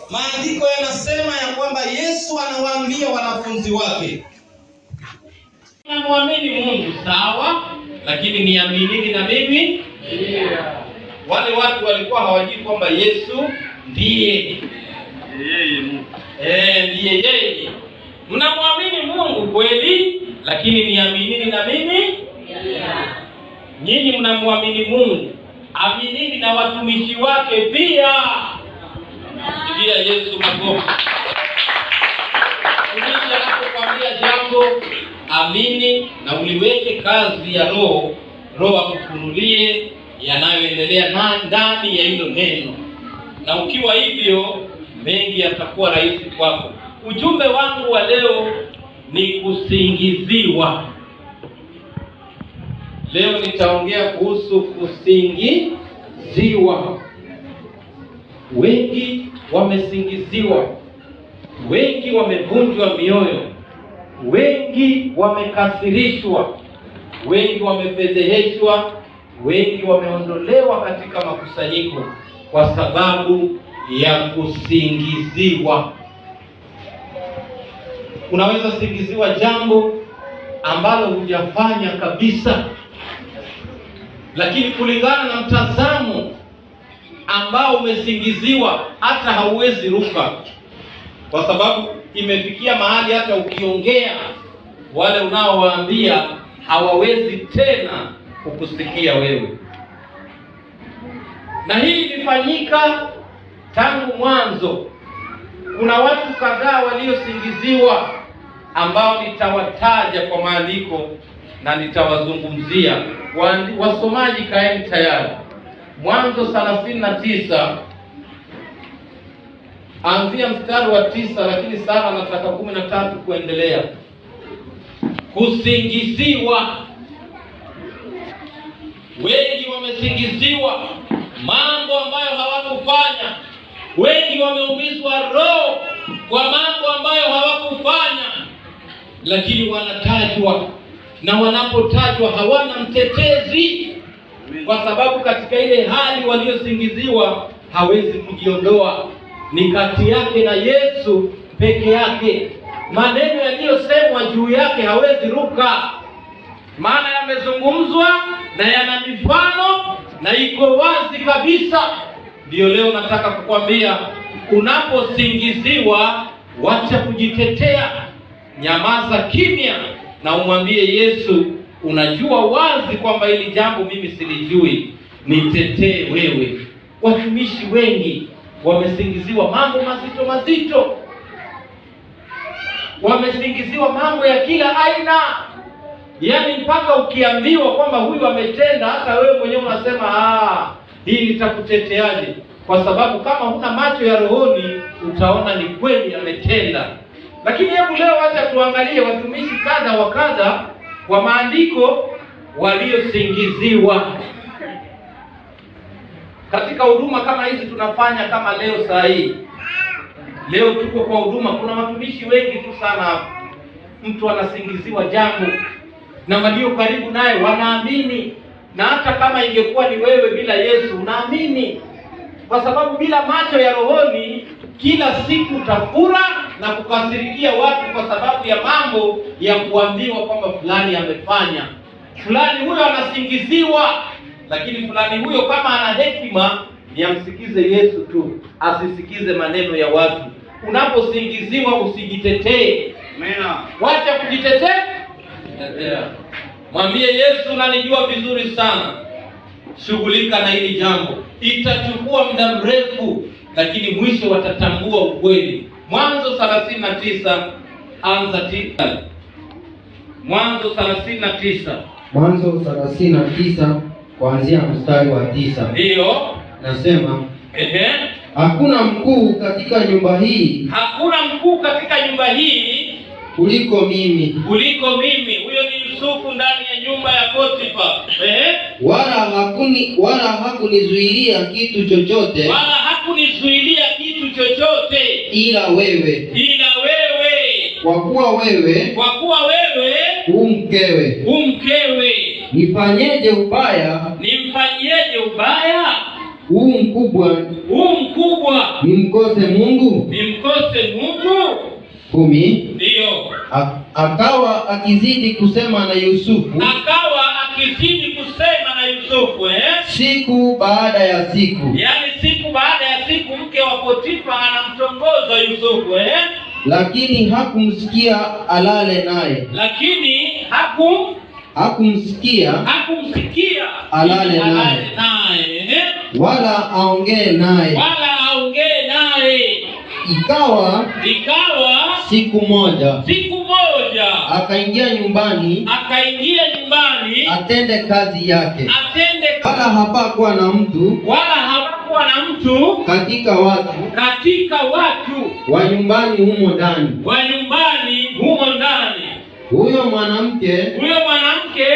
Maandiko yanasema ya kwamba Yesu anawaambia wanafunzi wake, namwamini Mungu sawa, lakini niaminini na mimi. Wale watu walikuwa hawajui kwamba Yesu ndiye Mungu. Ndiye yeye. Mnamwamini Mungu kweli, lakini niaminini na mimi. Nyinyi mnamwamini Mungu, aminini na watumishi wake pia. Pigia Yesu makofi. Mtumishi anapokuambia jambo, amini na uliweke kazi ya Roho. Roho akufunulie yanayoendelea ndani ya hilo neno. Na ukiwa hivyo, mengi yatakuwa rahisi kwako. Ujumbe wangu wa leo ni kusingiziwa. Leo nitaongea kuhusu kusingiziwa. Wengi wamesingiziwa, wengi wamevunjwa mioyo, wengi wamekasirishwa, wengi wamefedheheshwa, wengi wameondolewa katika makusanyiko kwa sababu ya kusingiziwa. Unaweza singiziwa jambo ambalo hujafanya kabisa, lakini kulingana na mtazamo ambao umesingiziwa hata hauwezi ruka, kwa sababu imefikia mahali hata ukiongea wale unaowaambia hawawezi tena kukusikia wewe. Na hii ilifanyika tangu mwanzo. Kuna watu kadhaa waliosingiziwa ambao nitawataja kwa maandiko na nitawazungumzia. Wasomaji kaeni tayari. Mwanzo 39 anzia mstari wa 9, lakini sana nataka 13 kuendelea. Kusingiziwa. Wengi wamesingiziwa mambo ambayo hawakufanya. Wengi wameumizwa roho kwa mambo ambayo hawakufanya, lakini wanatajwa, na wanapotajwa hawana mtetezi, kwa sababu katika ile hali waliosingiziwa hawezi kujiondoa. Ni kati yake na Yesu peke yake. Maneno yaliyosemwa juu yake hawezi ruka, maana yamezungumzwa na yana mifano na iko wazi kabisa. Ndio leo nataka kukwambia, unaposingiziwa wacha kujitetea, nyamaza kimya na umwambie Yesu, unajua wazi kwamba hili jambo mimi silijui, nitetee wewe. Watumishi wengi wamesingiziwa mambo mazito mazito, wamesingiziwa mambo ya kila aina, yaani mpaka ukiambiwa kwamba huyu ametenda, hata wewe mwenyewe unasema hii nitakuteteaje? Kwa sababu kama huna macho ya rohoni utaona ni kweli ametenda. Lakini hebu leo acha tuangalie watumishi kadha wa kadha wa maandiko waliosingiziwa katika huduma kama hizi tunafanya. Kama leo saa hii, leo tuko kwa huduma, kuna watumishi wengi tu sana. Mtu anasingiziwa jambo na walio karibu naye wanaamini, Na hata kama ingekuwa ni wewe bila Yesu, unaamini. Kwa sababu bila macho ya rohoni, kila siku utafura na kukasirikia watu kwa sababu ya mambo ya kuambiwa kwamba fulani amefanya. Fulani huyo anasingiziwa, lakini fulani huyo kama ana hekima, ni amsikize Yesu tu, asisikize maneno ya watu. Unaposingiziwa usijitetee. Wacha kujitetea. Mwambie Yesu, unanijua vizuri sana. Shughulika na hili jambo. Itachukua muda mrefu, lakini mwisho watatambua ukweli. Mwanzo 39 anza 9. Mwanzo 39. Mwanzo 39 kuanzia mstari wa 9. Ndio. Nasema, hakuna mkuu katika nyumba hii. Hakuna mkuu katika nyumba hii kuliko mimi. Kuliko mimi. Huyo ni Yusufu ndani ya nyumba ya Potifa. Wala hakunizuilia kitu chochote. Wala hakunizuilia kitu chochote. Ila wewe. Ila wewe. Kwa kuwa wewe. Kwa kuwa wewe. Umkewe. Umkewe. Nifanyeje ubaya? Nimfanyeje ubaya? Huu mkubwa nimkose Mungu? Nimkose Mungu? 10. Ndio. Akawa akizidi kusema na Yusufu. Akawa akizidi kusema na Yusufu, siku baada ya siku. Yaani siku baada ya siku mke wa Potifa anamtongoza Yusufu, Lakini hakumsikia alale naye. Lakini hakumsikia alale naye. Wala aongee naye. Ikawa siku moja akaingia nyumbani atende kazi yake. Wala hapakuwa na mtu katika watu wa nyumbani humo ndani. Huyo mwanamke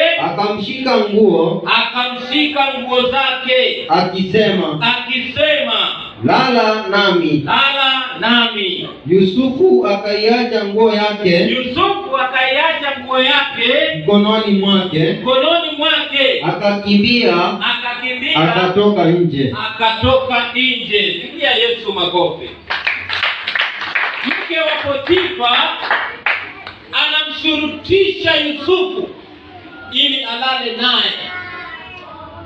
akamshika nguo zake akisema, lala nami. Yusufu akaiacha nguo yake mkononi mwake, akakimbia akatoka nje. Pigia Yesu makofi. Mke wa Potifa anamshurutisha Yusufu ili alale naye.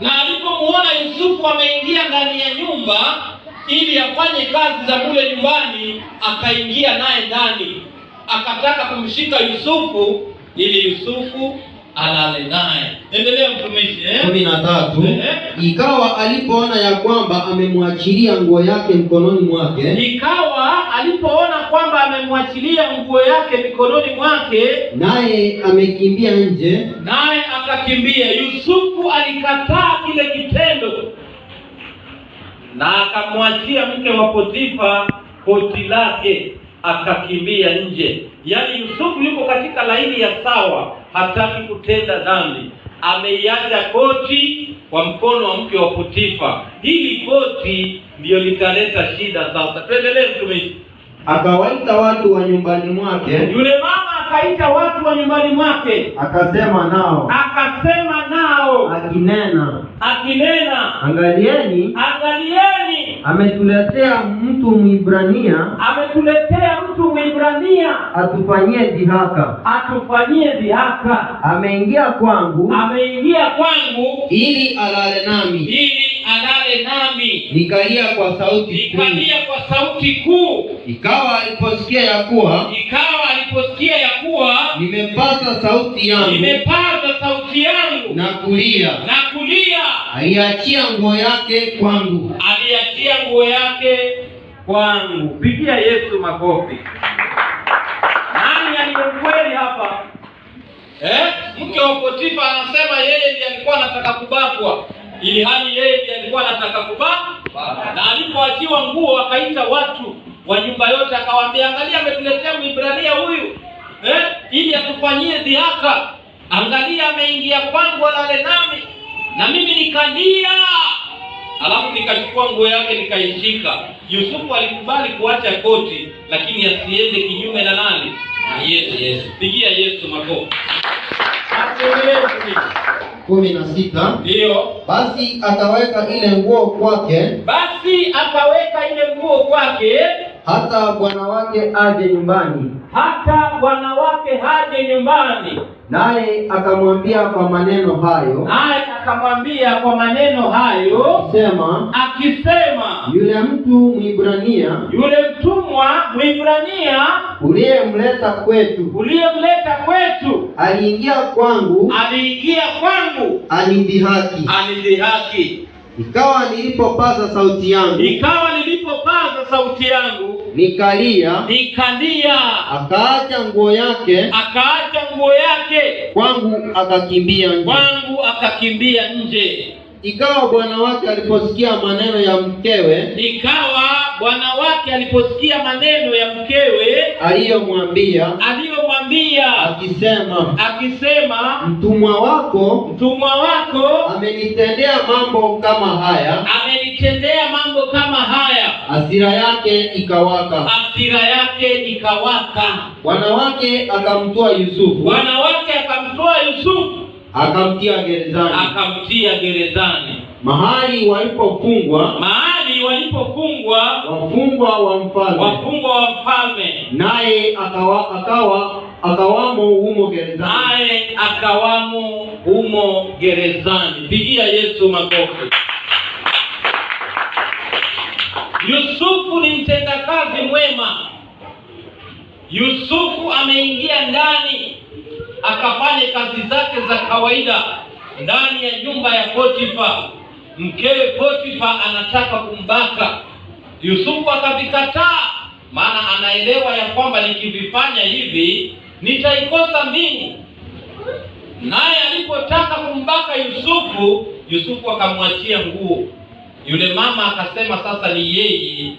Na alipomuona Yusufu ameingia ndani ya nyumba ili afanye kazi za mule nyumbani, akaingia naye ndani. Akataka kumshika Yusufu ili Yusufu alale naye. Endelea mtumishi. 13. Ikawa alipoona ya kwamba amemwachilia nguo yake mikononi mwake, naye amekimbia nje. Naye akakimbia. Yusufu alikataa kile kitendo na akamwachia mke wa Potifa koti lake, akakimbia nje. Yaani Yusufu yuko katika laini ya sawa, hataki kutenda dhambi. Ameiacha koti kwa mkono wa mke wa Potifa. Hili koti ndio litaleta shida sasa. Tuendelee mtumishi. Akawaita watu wa nyumbani mwake. Yule mama akaita watu wa nyumbani mwake. Akasema nao. Akinena. Angalieni. Ametuletea mtu Mwibrania. Atufanyie dhihaka. Ameingia kwangu. Ili alale nami. Nikalia kwa sauti kuu. Ikawa aliposikia ya kuwa nimepaza sauti yangu na kulia. Aliachia nguo yake kwangu. Pigia Yesu makofi. Nani aliyemkweli hapa? Mke wa Potifa anasema yeye ndiye alikuwa anataka kubakwa, ili hali yeye ndiye alikuwa anataka kubakwa. Na alipoachiwa nguo akaita watu wa nyumba yote akawaambia, angalia ametuletea Mwibrania huyu, ili atufanyie dhihaka. Angalia ameingia kwangu alale nami. Na mimi nikalia. Alafu nikachukua nguo yake nikaishika. Yusufu alikubali kuacha koti, lakini asiende kinyume na nani? Na Yesu. Pigia Yesu makofi. 16. Ndiyo. Basi akaweka ile nguo kwake, Basi akaweka ile nguo kwake, hata bwana wake aje nyumbani. hata bwana wake haje nyumbani. Naye akamwambia kwa maneno hayo, Naye akamwambia kwa maneno hayo, akisema, yule mtu Mwibrania yule mtumwa Mwibrania uliyemleta kwetu aliingia kwangu anidhihaki. Ikawa nilipopaza sauti yangu nikalia, akaacha nguo yake kwangu akakimbia nje. Ikawa bwana wake aliposikia maneno ya mkewe aliyomwambia, akisema, mtumwa wako amenitendea mambo kama haya. Hasira yake ikawaka. Bwana wake akamtoa Yusufu akamtia gerezani, mahali walipofungwa wafungwa wa mfalme, naye akawamo humo gerezani. Pigia Yesu makofi. Yusufu ni mtendakazi mwema. Yusufu ameingia ndani akafanya kazi zake za kawaida ndani ya nyumba ya Potifa. Mkewe Potifa anataka kumbaka. Yusufu akavikataa, maana anaelewa ya kwamba nikivifanya hivi nitaikosa mbingu. Naye alipotaka kumbaka Yusufu akamwachia nguo. Yule mama akasema sasa ni yeye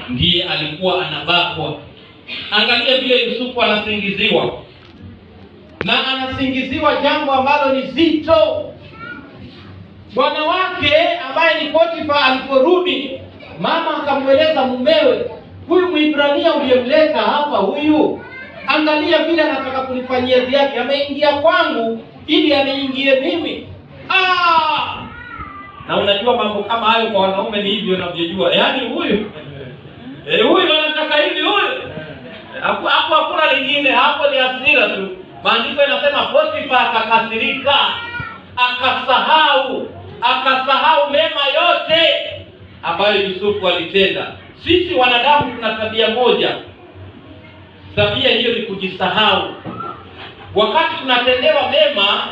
ndiye alikuwa anabakwa. Angalia vile Yusufu anasingiziwa. Na anasingiziwa jambo ambalo ni zito. Bwana wake ambaye ni Potifa aliporudi, mama akamweleza mumewe, huyu Mwibrania uliyemleta hapa huyu, angalia vile anataka kunifanyia dhihaki, ameingia kwangu ili aniingie mimi. Na unajua mambo kama hayo kwa wanaume ni hivyo unavyojua. Yaani huyu anataka hivi huyu. Hapo hakuna lingine, hapo ni hasira tu. Maandiko yanasema Potifa akakasirika, akasahau mema yote ambayo Yusufu alitenda. Sisi wanadamu tuna tabia moja. Tabia hiyo ni kujisahau. Wakati tunatendewa mema,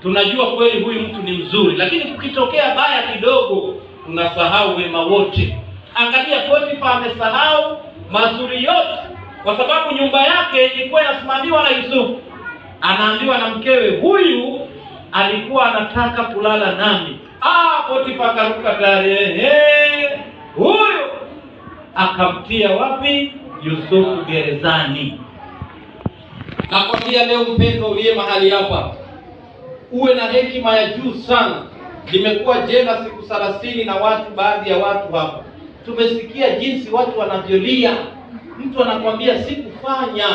tunajua kweli huyu mtu ni mzuri, lakini kukitokea baya kidogo, tunasahau wema wote. Angalia, Potifa amesahau mazuri yote kwa sababu nyumba yake ilikuwa inasimamiwa na Yusufu. Anaambiwa na mkewe, huyu alikuwa anataka kulala nami. Potifa akaruka tayari. Huyu akamtia wapi? Yusufu gerezani. Nakwambia leo mpendwa uliye mahali hapa, uwe na hekima ya juu sana. Nimekuwa jela siku 30 na baadhi ya watu hapa. Tumesikia jinsi watu wanavyolia. Mtu anakuambia sikufanya,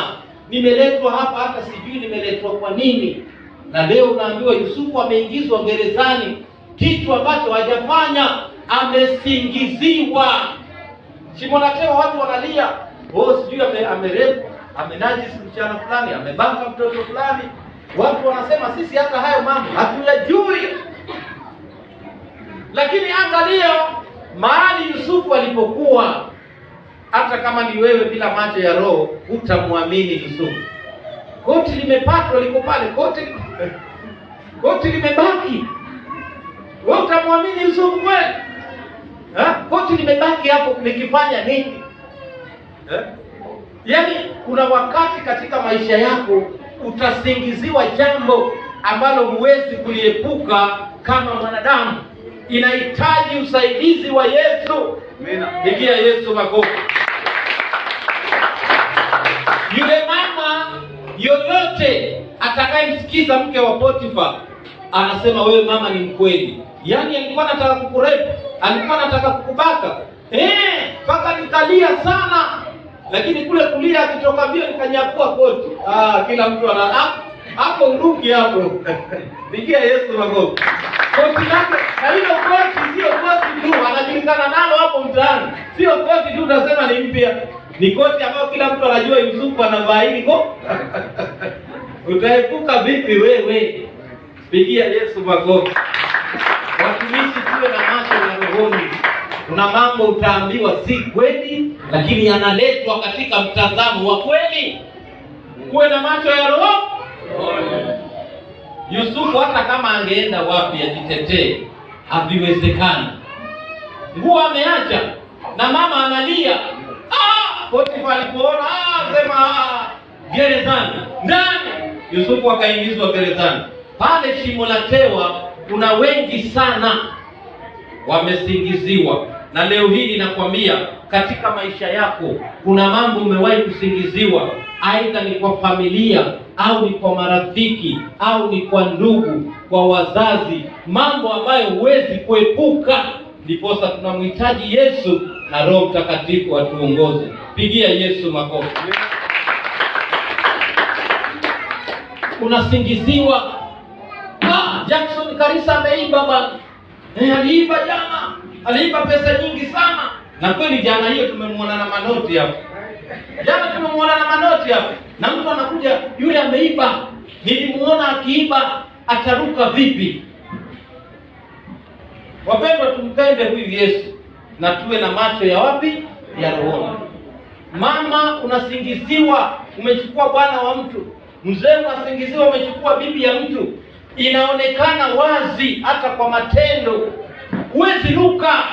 nimeletwa hapa hata sijui nimeletwa kwa nini. Na leo unaambiwa Yusufu ameingizwa gerezani, kitu ambacho hajafanya, amesingiziwa. Simonateo watu wanalia, sijui amerepu, amenajisi msichana fulani, amebaka mtoto fulani. Watu wanasema sisi hata hayo mambo hatuyajui. Lakini angalia mahali Yusufu alipokuwa. Hata kama ni wewe bila macho ya roho, hutamwamini Yusufu. Koti limepatwa liko pale, koti limebaki. Wewe utamwamini Yusufu kweli? Koti limebaki hapo, nikifanya nini? Yaani kuna wakati katika maisha yako utasingiziwa jambo ambalo huwezi kuliepuka kama mwanadamu. Inahitaji usaidizi wa Yesu. Pigia Yesu makofi. Yule mama yoyote atakayemsikiza mke wa Potifa anasema wewe mama ni mkweli. Yaani alikuwa anataka kukurepu, alikuwa anataka kukubaka. Mpaka nikalia sana. Lakini kule kulia akitoka mbio nikanyakua koti. Kila mtu hapo uruki hapo. Pigia Yesu makofi. Koti lake, na hilo koti sio koti tu, anajulikana nalo hapo mtaani. Sio koti tu unasema ni mpya. Ni koti ambayo kila mtu anajua Yusufu anavaa hili Utaepuka vipi wewe? Pigia Yesu makofi. Watumishi tuwe na macho ya rohoni. Kuna mambo utaambiwa si kweli, lakini yanaletwa katika mtazamo wa kweli. Kuwe na macho ya roho. Yusufu hata kama angeenda wapi ajitetee, haviwezekani. Nguo ameacha na mama analia. Potifa alipoona sema gerezani. Ndani Yusufu akaingizwa gerezani. Pale shimo la tewa kuna wengi sana wamesingiziwa. Na leo hii nakwambia, katika maisha yako kuna mambo umewahi kusingiziwa, aidha ni kwa familia au ni kwa marafiki au ni kwa ndugu, kwa wazazi, mambo ambayo huwezi kuepuka. Ndiposa tunamhitaji Yesu na Roho Mtakatifu atuongoze. Pigia Yesu makofi. Unasingiziwa, Jackson Karisa ameiba bwana. Aliiba jana. Aliiba pesa nyingi sana. Na kweli jana hiyo tumemwona na manoti hapo. Na mtu anakuja, yule ameiba. Nilimuona akiiba, ataruka vipi? Wapendwa, tumpende huyu Yesu na tuwe na macho ya wapi? Ya rohoni. Mama, unasingiziwa umechukua bwana wa mtu. Mzee, unasingiziwa umechukua bibi ya mtu. Inaonekana wazi hata kwa matendo. Huwezi luka.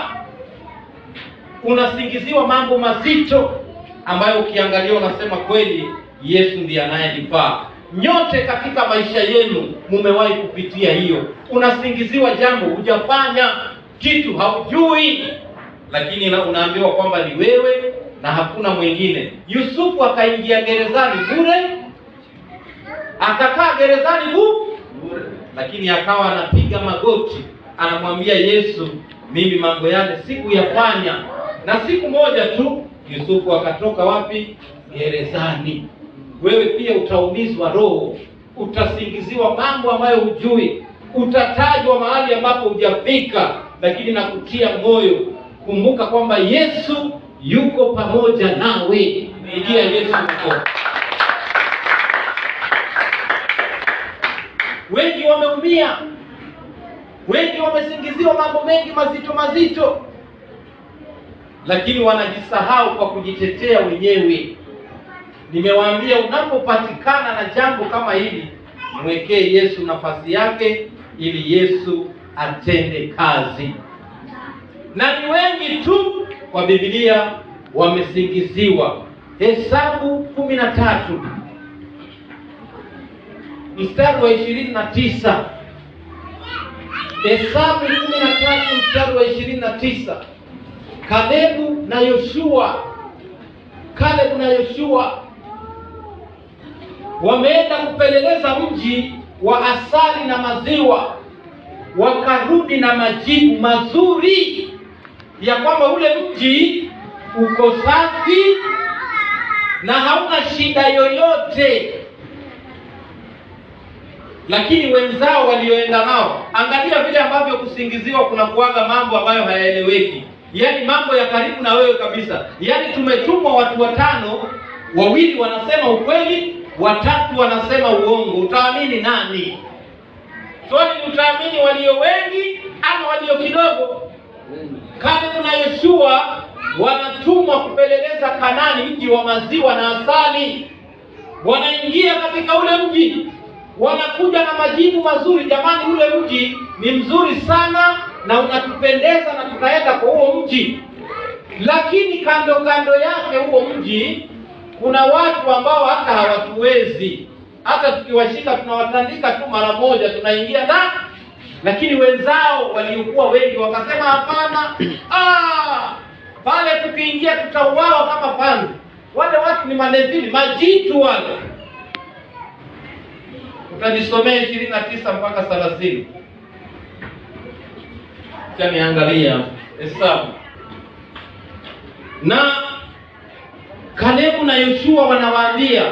Unasingiziwa mambo mazito ambayo ukiangalia unasema kweli Yesu ndiye anayenifaa. Nyote katika maisha yenu mumewahi kupitia hiyo. Unasingiziwa jambo hujafanya, kitu haujui, lakini unaambiwa kwamba ni wewe na hakuna mwingine. Yusufu akaingia gerezani bure. Akakaa gerezani bure. Lakini akawa anapiga magoti, anamwambia Yesu, mimi mambo yale sikuyafanya. Na siku moja tu Yusufu akatoka wapi? Gerezani. Wewe pia utaumizwa roho, utasingiziwa mambo ambayo hujui, utatajwa mahali ambapo hujafika, lakini nakutia moyo, kumbuka kwamba Yesu yuko pamoja nawe. Pigia Yesu makofi. Wengi wameumia, wengi wamesingiziwa mambo mengi mazito, lakini wanajisahau kwa kujitetea wenyewe. Nimewaambia, unapopatikana na jambo kama hili, mwekee Yesu nafasi yake ili Yesu atende kazi. Na ni wengi tu kwa Biblia wamesingiziwa. Hesabu 13 mstari wa 29. Hesabu 13 mstari wa 29. Kalebu na Yoshua wameenda kupeleleza mji wa asali na maziwa, wakarudi na majibu mazuri ya kwamba ule mji uko safi na hauna shida yoyote. Lakini wenzao walioenda nao, angalia vile ambavyo kusingiziwa kuna kuaga mambo ambayo hayaeleweki. Yaani mambo ya karibu na wewe kabisa. Yaani tumetumwa watu 5, 2 wanasema ukweli, 3 wanasema uongo. Utaamini nani? Swali, utaamini walio wengi ama walio kidogo? Kalebu na Yoshua wanatumwa kupeleleza Kanaani, mji wa maziwa na asali. Wanaingia katika ule mji, wanakuja na majibu mazuri. Jamani, ule mji ni mzuri sana na unatupendeza na tunaenda kwa huo mji. Lakini kando yake huo mji kuna watu ambao hata hawatuwezi. Hata tukiwashika tunawatandika tu mara moja, tunaingia ndani. Lakini wenzao waliokuwa wengi wakasema hapana, pale tukiingia tutauawa kama panzi. Wale watu ni manevili, majitu wale. Utanisomea 29 mpaka 30. Niangalia Hesabu. Na Kalebu na Yoshua wanawaambia,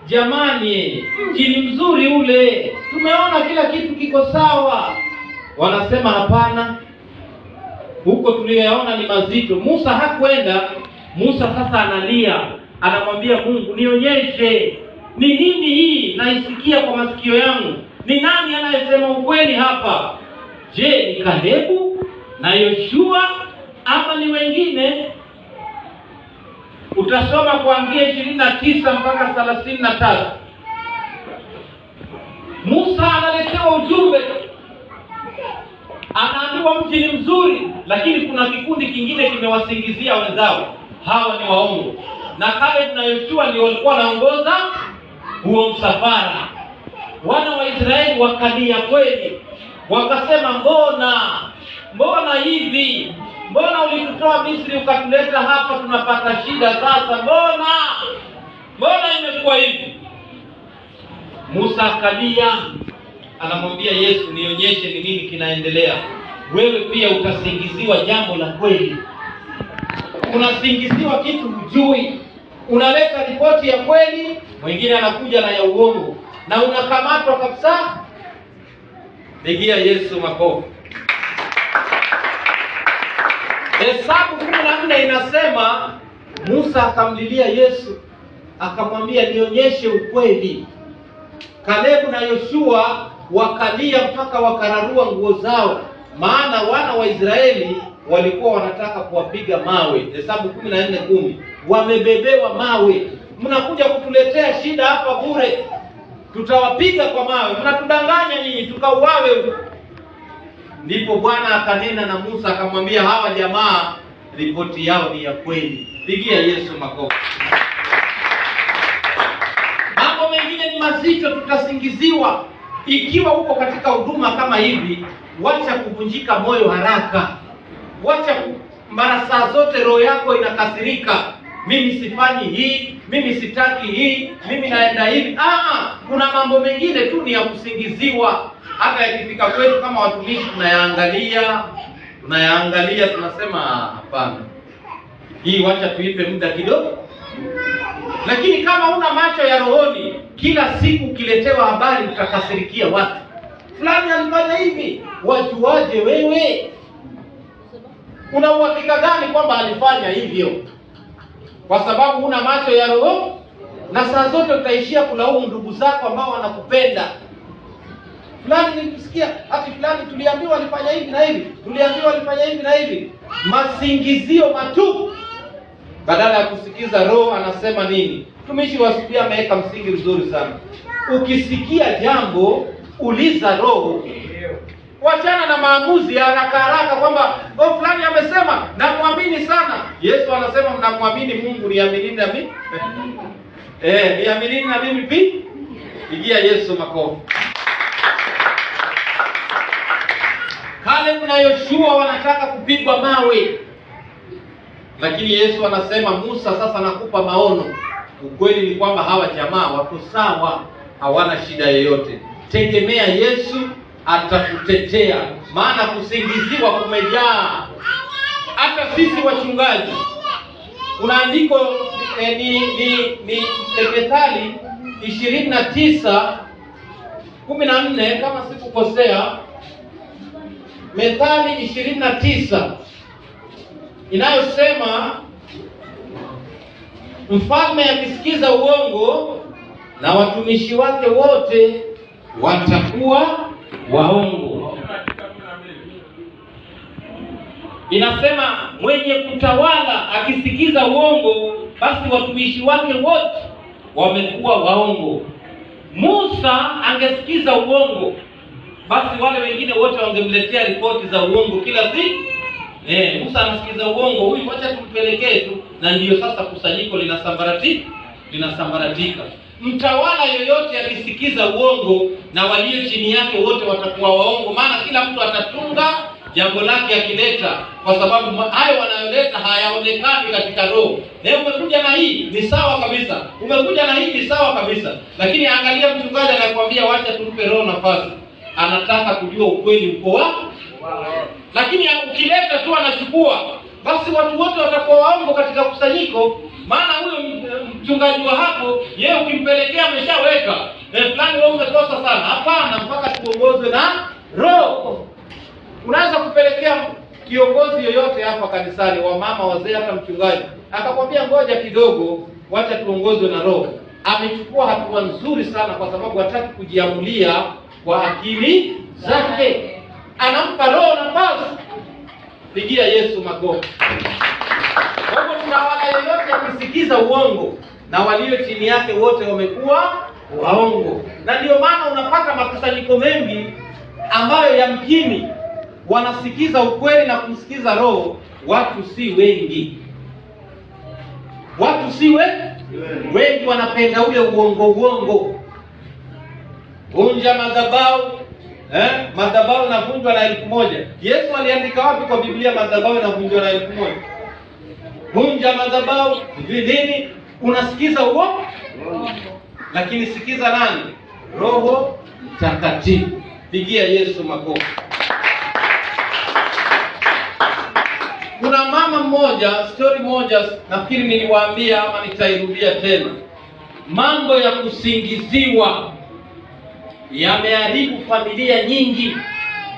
jamani, mji ni mzuri ule, tumeona kila kitu kiko sawa. Wanasema hapana, huko tuliyoyaona ni mazito. Musa hakwenda. Musa sasa analia, anamwambia Mungu, nionyeshe ni nini hii naisikia kwa masikio yangu, ni nani anayesema ukweli hapa? Je, ni Kalebu na Yoshua ama ni wengine? Utasoma kuanzia 29 mpaka 33. Musa analetewa ujumbe, anaambiwa mji ni mzuri, lakini kuna kikundi kingine kimewasingizia wenzao, hawa ni waongo. Na Kalebu na Yoshua ndio walikuwa wanaongoza huo msafara. Wana wa Israeli wakalia kweli, wakasema mbona hivi? Mbona ulitutoa Misri ukatuleta hapa tunapata shida sasa? Mbona imekuwa hivi? Musa akalia, anamwambia Yesu, nionyeshe ni nini kinaendelea. Wewe pia utasingiziwa jambo la kweli. Unasingiziwa kitu hujui, unaleta ripoti ya kweli, mwingine anakuja na ya uongo, na unakamatwa kabisa. Pigia Yesu makofi. Hesabu 14 inasema Musa akamlilia Yesu, akamwambia nionyeshe ukweli. Kalebu na Yoshua wakalia mpaka wakararua nguo zao, maana wana wa Israeli walikuwa wanataka kuwapiga mawe. Hesabu 14:10. Wamebebewa mawe, mnakuja kutuletea shida hapa bure, tutawapiga kwa mawe, mnatudanganya nyinyi tukauawe. Ndipo Bwana akanena na Musa akamwambia, hawa jamaa ripoti yao ni ya kweli. Pigia Yesu makofi. Mambo mengine ni mazito, tutasingiziwa. Ikiwa uko katika huduma kama hivi, wacha kuvunjika moyo haraka. Wacha mara saa zote roho yako inakasirika, mimi sifanyi hii, mimi sitaki hii, mimi naenda hivi. Kuna mambo mengine tu ni ya kusingiziwa. Hata yakifika kwetu kama watumishi tunayaangalia tunasema hapana, hii wacha tuipe muda kidogo. Lakini kama una macho ya rohoni, kila siku ukiletewa habari utakasirikia watu. Fulani alifanya hivi, wajuaje wewe? Una uhakika gani kwamba alifanya hivyo? Kwa sababu una macho ya roho, na saa zote utaishia kulaumu ndugu zako ambao wanakupenda. Fulani nilisikia ati fulani tuliambiwa alifanya hivi na hivi, tuliambiwa alifanya hivi na hivi. Masingizio matupu, badala ya kusikiza roho anasema nini. Tumishi wa Biblia ameweka msingi mzuri sana. Ukisikia jambo, uliza roho. Wachana na maamuzi ya haraka kwamba fulani amesema namwamini sana. Yesu anasema mnamwamini Mungu, niaminini na mimi. Niaminini na mimi pia. Pigia Yesu makofi. Kalebu na Yoshua wanataka kupigwa mawe, lakini Yesu anasema, Musa, sasa nakupa maono. Ukweli ni kwamba hawa jamaa wako sawa, hawana shida yoyote. Tegemea Yesu atakutetea, maana kusingiziwa kumejaa. Hata sisi wachungaji, unaandiko ni Methali 29:14 kama sikukosea. Methali 29 inayosema, mfalme akisikiza uongo na watumishi wake wote watakuwa waongo. Inasema mwenye kutawala akisikiza uongo, basi watumishi wake wote wamekuwa waongo. Musa angesikiza uongo, basi wale wengine wote wangemletea ripoti za uongo kila siku. Musa anasikiza uongo, huyu wacha tumpelekee tu, na ndiyo sasa kusanyiko linasambaratika. Mtawala yoyote akisikiza uongo, na walio chini yake wote watakuwa waongo, maana kila mtu atatunga jambo lake akileta, kwa sababu hayo wanayoleta hayaonekani katika roho. Leo umekuja na hii ni sawa kabisa, umekuja na hii ni sawa kabisa, lakini angalia mchungaji anakuambia wacha tumpe roho nafasi. Anataka kujua ukweli uko wapi. Lakini ukileta tu anachukua, basi watu wote watakuwa waongo katika kusanyiko, maana huyo mchungaji wa hapo, yeye ukimpelekea ameshaweka fulani wewe umekosa sana. Hapana, mpaka tuongozwe na Roho. Unaweza kupelekea kiongozi yoyote hapa kanisani, wa mama, wazee, hata mchungaji, akakwambia ngoja kidogo, wacha tuongozwe na Roho. Amechukua hatua nzuri sana, kwa sababu hataki kujiamulia kwa akili zake. Anampa Roho nafasi. Pigia Yesu makofi. Kwa hivyo tunawala yoyote akisikiza uongo, na walio chini yake wote wamekuwa waongo. Na ndio maana unapata makusanyiko mengi ambayo yamkini wanasikiza ukweli na kumsikiza Roho, watu si wengi. Watu si wengi wanapenda ule uongo. Vunja madhabahu. Madhabahu inavunjwa na 1,000. Yesu aliandika wapi kwa Biblia madhabahu inavunjwa na 1,000? Vunja madhabahu, nini? Unasikiza uongo? Lakini sikiza nani? Roho Mtakatifu. Pigia Yesu makofi. Kuna mama mmoja, story moja, nafikiri niliwaambia ama nitairudia tena. Mambo ya kusingiziwa yameharibu familia nyingi.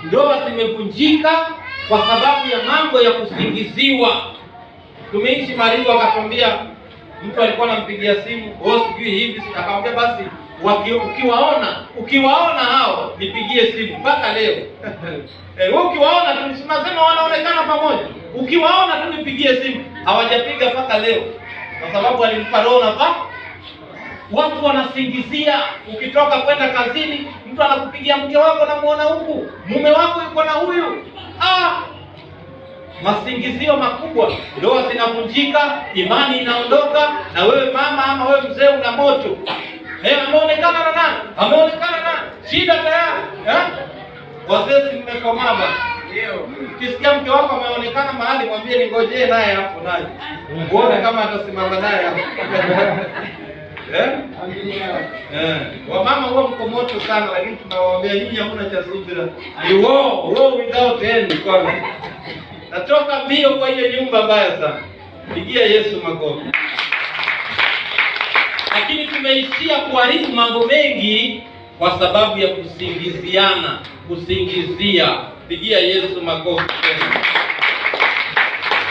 Ndoa zimevunjika kwa sababu ya mambo ya kusingiziwa. Tumeishi Maringo, akakwambia mtu alikuwa anampigia simu, sijui hivi, akamwambia basi ukiwaona hao nipigie simu mpaka leo. Wewe ukiwaona tunasema wanaonekana pamoja. Ukiwaona tu nipigie simu. Hawajapiga mpaka leo. Kwa sababu alimpa Roho nafasi. Watu wanasingizia. Ukitoka kwenda kazini, mtu anakupigia mke wako na muona huku, mume wako yuko na huyu. Masingizio makubwa. Ndoa zinavunjika, imani inaondoka, na wewe mama ama wewe mzee una moto. Ameonekana na nani? Ameonekana na shida tayari. Wazee si mmekomaa bwana. Ndio. Ukisikia mke wako ameonekana mahali, mwambie ningojee naye hapo naye. Uone kama atasimama naye hapo. Wamama huwa mko moto sana, lakini tunawaambia nyinyi hamna cha subira. Ni war without end kwa. Natoka mbio kwa hiyo nyumba mbaya sana. Pigia Yesu makofi. Lakini tumeishia kuharibu mambo mengi kwa sababu ya kusingiziana, kusingizia. Pigia Yesu makofi.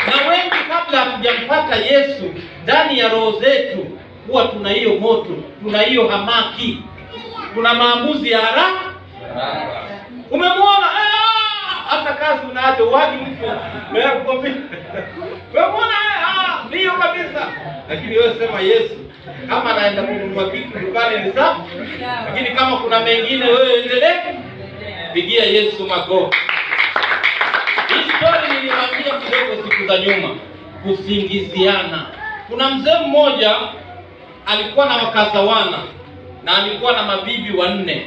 Na wengi kabla hatujampata Yesu ndani ya roho zetu, huwa tuna hiyo moto, tuna hiyo hamaki, tuna maamuzi ya haraka. Umemwona hata kazi unaacha wapi mtu wewe kukopi. Umemwona ndio kabisa. Lakini wewe sema Yesu, kama anaenda kununua kitu dukani ni sawa, lakini kama kuna mengine wewe endelee. Pigia Yesu makofi. Hii story niliwaambia kidogo siku za nyuma, kusingiziana. Kuna mzee mmoja alikuwa na wakazawana na alikuwa na mabibi 4.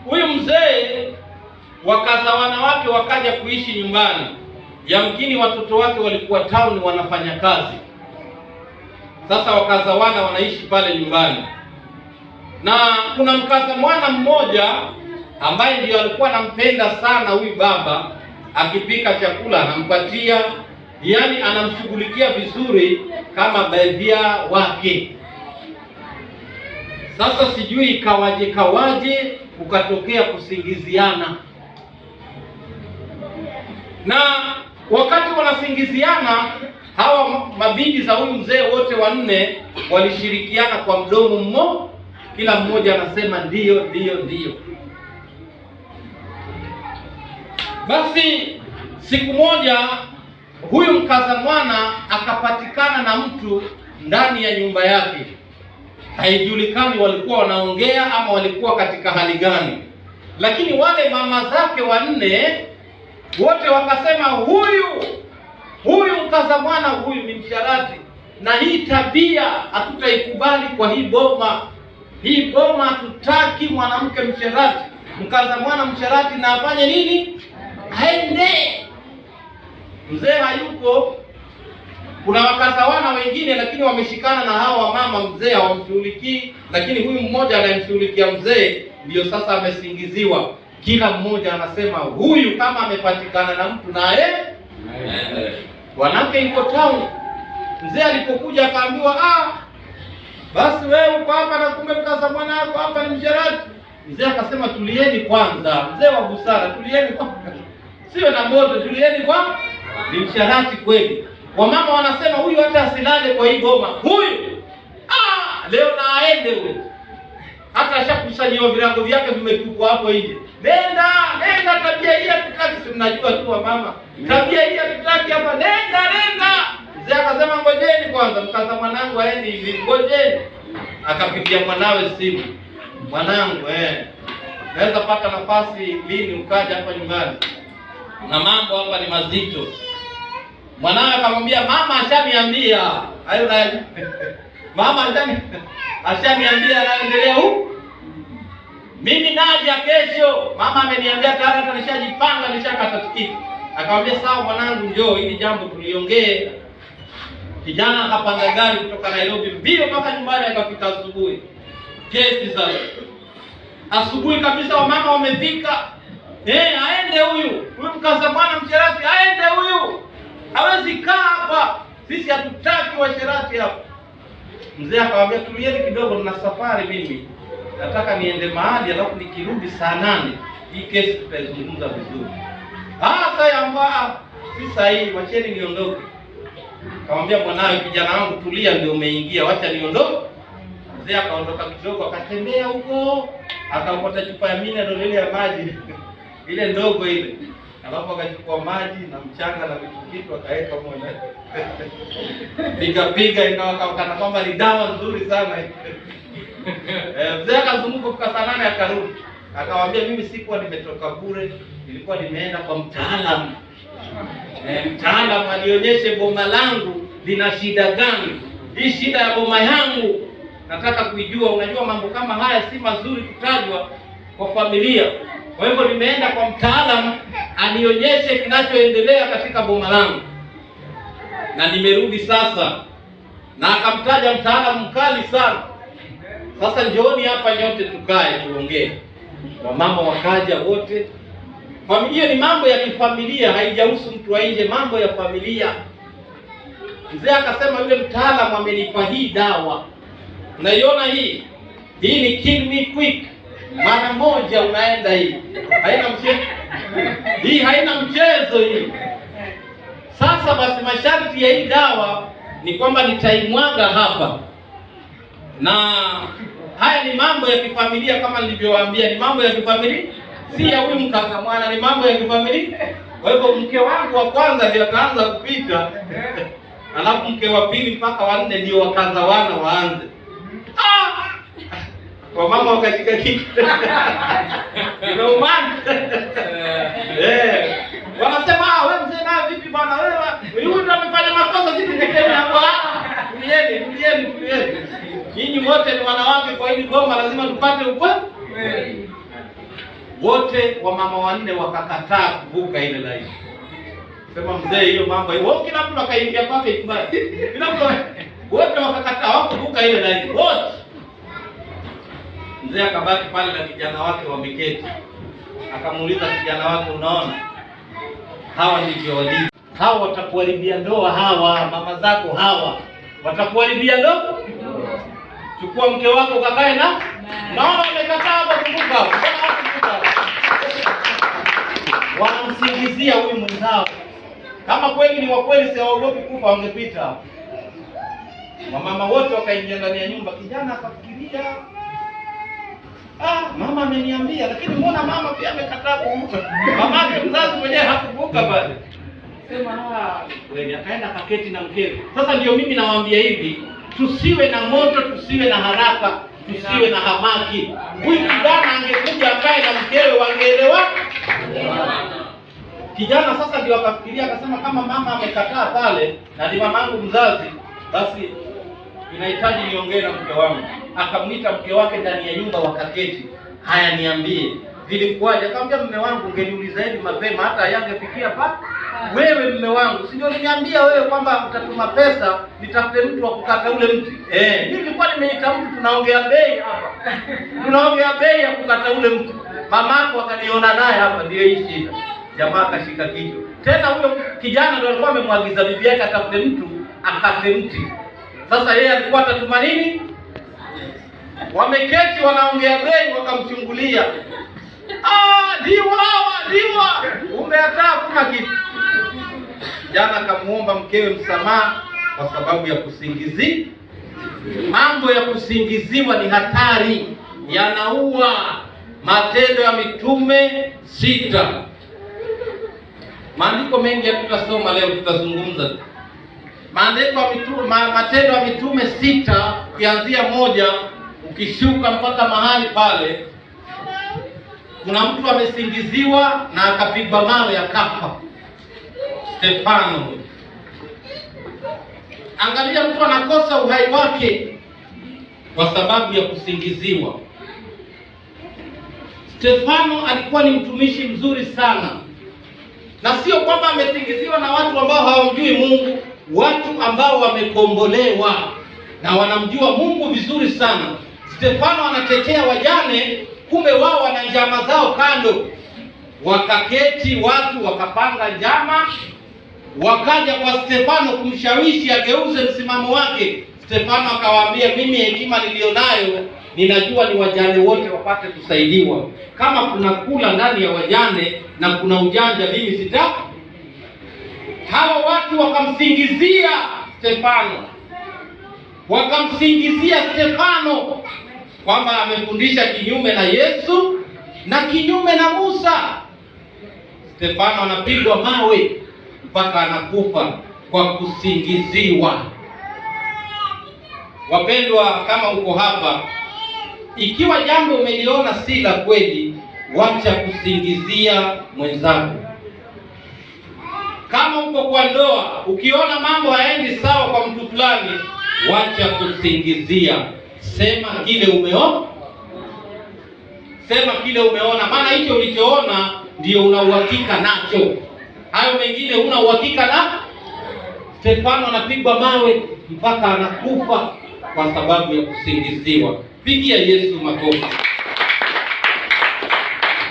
Huyu mzee wakazawana wake wakaja kuishi nyumbani. Yamkini watoto wake walikuwa town wanafanya kazi. Sasa wakazawana wanaishi pale nyumbani. Na kuna mkazamwana mmoja ambaye ndio alikuwa anampenda sana huyu baba, akipika chakula anampatia, yani anamshughulikia vizuri kama baadhia wake. Sasa sijui kawaje ukatokea kusingiziana. Na wakati wanasingiziana, hawa mabibi za huyu mzee wote 4 walishirikiana kwa mdomo mmoja, kila mmoja anasema ndio. Basi siku moja huyu mkazamwana akapatikana na mtu ndani ya nyumba yake. Haijulikani walikuwa wanaongea ama walikuwa katika hali gani. Lakini wale mama zake 4 wote wakasema huyu mkazamwana huyu ni msharati, na hii tabia hatutaikubali kwa hii boma. Hii boma hatutaki mwanamke msharati. Mkazamwana msharati na afanye nini? Aende. Mzee hayuko. Kuna wakazawana wengine lakini wameshikana na hawa mama. Mzee hawamshughulikii, lakini huyu mmoja anayemshughulikia mzee ndio sasa amesingiziwa. Kila mmoja anasema huyu kama amepatikana na mtu naye wanawake yuko town. Mzee alipokuja akaambiwa, basi wewe uko hapa na kumbe mkaza mwana wako hapa ni msherati. Mzee akasema, tulieni kwanza. Mzee wa busara, tulieni kwanza. Sio na moto, tulieni kwanza. Ni msherati kweli. Wamama wanasema huyu hata asilale kwa hii boma. Huyu leo na aende huyo. Hata ashakusanyiwa vilango vyake vimetupwa hapo nje. Nenda tabia hii hatutaki. Si mnajua tu wamama. Tabia hii hatutaki hapa. Nenda. Mzee akasema, ngojeni kwanza, mkaza mwanangu aende hivi. Ngojeni. Akapigia mwanawe simu. Mwanangu, naweza pata nafasi lini ukaja hapa nyumbani? Na mambo hapa ni mazito. Mwanawe akamwambia, mama ashaniambia. Hayo na mama ashaniambia anaendelea huko. Mimi naja kesho. Mama ameniambia tayari, hata nishajipanga, nishakata tikiti. Akamwambia, sawa mwanangu, njoo hili jambo tuliongee. Kijana akapanda gari kutoka Nairobi mbio mpaka nyumbani, akafika asubuhi. Kesi sasa. Asubuhi kabisa wamama wamefika. Aende huyu mkaza mwana msherati, aende huyu. Hawezi kaa hapa. Sisi hatutaki washerati hapa. Mzee akamwambia, tulieni kidogo, nina safari mimi. Nataka niende mahali, alafu nikirudi saa 8 hii kesi tutaizungumza vizuri. Sasa si sahihi, wacheni niondoke. Akamwambia mwanawe, kijana wangu tulia, ndio umeingia, wacha niondoke. Mzee akaondoka kidogo, akatembea huko, akaokota chupa ya mineral ile ya maji ile ndogo ile. Alafu akachukua maji na mchanga na vitu akaweka moja. Piga ikawa kana kwamba ni dawa nzuri sana. Mzee akazunguka kwa saa 8 akarudi. Akamwambia, mimi sikuwa nimetoka bure, nilikuwa nimeenda kwa mtaalamu. Mtaalamu alionyeshe boma langu lina shida gani. Hii shida ya boma yangu nataka kuijua. Unajua mambo kama haya si mazuri kutajwa kwa familia. Kwa hivyo nimeenda kwa mtaalamu anionyeshe kinachoendelea katika boma langu. Na nimerudi sasa. Na akamtaja mtaalamu mkali sana. Sasa njooni hapa nyote tukae tuongee. Wamama wakaja wote. Familia ni mambo ya kifamilia, haijahusu mtu wa nje, mambo ya familia. Mzee akasema, yule mtaalamu amenipa hii dawa. Unaiona hii? Hii ni kill me quick. Mara moja unaenda hii. Haina mchezo. Hii haina mchezo hii. Sasa basi masharti ya hii dawa ni kwamba nitaimwaga hapa. Na haya ni mambo ya kifamilia kama nilivyowaambia, ni mambo ya kifamilia. Si ya huyu mkaka mwana, ni mambo ya kifamilia. Kwa hivyo mke wangu wa kwanza ndio ataanza kupita. Alafu mke wa pili mpaka wa 4 ndio wakaza wana waanze. Kwa mama wakashika kitu. Ndio maana. Wanasema, wewe mzee na vipi bwana wewe? Huyu ndo amefanya makosa, sisi tekeni hapo. Tulieni. Nyinyi wote ni wanawake, kwa hiyo boma lazima tupate ukweli. Wote wa mama wanne wakakataa kuvuka ile laini. Sema mzee, hiyo mambo hiyo. Kila mtu akaingia kwake ikubali. Kila mtu wote wakakataa kuvuka ile laini. Wote. Mzee akabaki pale na kijana wake wameketi. Akamuuliza kijana wake, unaona? Hawa ndivyo walivyo. Hawa watakuharibia ndoa hawa, mama zako hawa. Watakuharibia ndoa? Chukua mke wako ukakae na. Naona wamekataa kuvuka. Wanamsingizia huyu mwenzao. Kama kweli ni wa kweli, si waogopi kufa, wangepita. Mama wote wakaingia ndani ya nyumba. Kijana akafikiria, mama ameniambia, lakini mbona mama pia amekataa kuvuka? Mamake mzazi mwenyewe hakuvuka bado. Sema wewe, akaenda kaketi na mkewe. Sasa ndio mimi nawaambia hivi, tusiwe na moto, tusiwe na haraka, tusiwe na hamaki. Huyu kijana angekuja akae na mkewe, wangeelewa. Kijana sasa ndio akafikiria, akasema kama mama amekataa pale na ni mamangu mzazi, basi inahitaji niongee na mke wangu. Akamwita mke wake ndani ya nyumba, wakaketi. Haya, niambie vilikuwaje? Akamwambia, mume wangu, ungeniuliza hivi mapema hata yangefikia pa. Wewe mume wangu, si ndio niambia wewe kwamba utatuma pesa nitafute mtu wa kukata ule mti? Mimi nilikuwa nimeita mtu, tunaongea bei hapa. Tunaongea bei ya kukata ule mti. Mamako akaniona naye hapa, ndio hii shida. Jamaa akashika kichwa. Tena huyo kijana ndio alikuwa amemwagiza bibi yake atafute mtu akate mti. Sasa yeye alikuwa atatuma nini? Wameketi wanaongea bei, wakamchungulia. Diwa, umeataa kuna kitu. Jana akamuomba mkewe msamaha kwa sababu ya kusingizia. Mambo ya kusingiziwa ni hatari, yanaua. Matendo ya Mitume 6. Maandiko mengi tutasoma leo, tutazungumza. Matendo ya Mitume 6 kuanzia 1 ukishuka mpaka mahali pale, kuna mtu amesingiziwa na akapigwa mawe akafa. Stefano. Angalia, mtu anakosa uhai wake kwa sababu ya kusingiziwa. Stefano alikuwa ni mtumishi mzuri sana, na sio kwamba amesingiziwa na watu ambao hawamjui Mungu, watu ambao wamekombolewa na wanamjua Mungu vizuri sana. Stefano anatetea wajane, kumbe wao wana njama zao kando. Wakaketi watu wakapanga njama, wakaja kwa Stefano kumshawishi ageuze msimamo wake. Stefano akawaambia, mimi hekima nilionayo ninajua ni wajane wote wapate kusaidiwa. Kama kuna kula ndani ya wajane na kuna ujanja, mimi sitaki. Hawa watu wakamsingizia Stefano. Wakamsingizia Stefano kwamba amefundisha kinyume na Yesu na kinyume na Musa. Stefano anapigwa mawe mpaka anakufa kwa kusingiziwa. Wapendwa, kama uko hapa, ikiwa jambo umeliona si la kweli, wacha kusingizia mwenzako. Kama uko kwa ndoa, ukiona mambo haendi sawa kwa mtu fulani, wacha kusingizia. Sema kile umeona. Sema kile umeona, maana hicho ulichoona ndio una uhakika nacho. Hayo mengine huna uhakika na. Stefano anapigwa mawe mpaka anakufa kwa sababu ya kusingiziwa. Pigia Yesu makofi.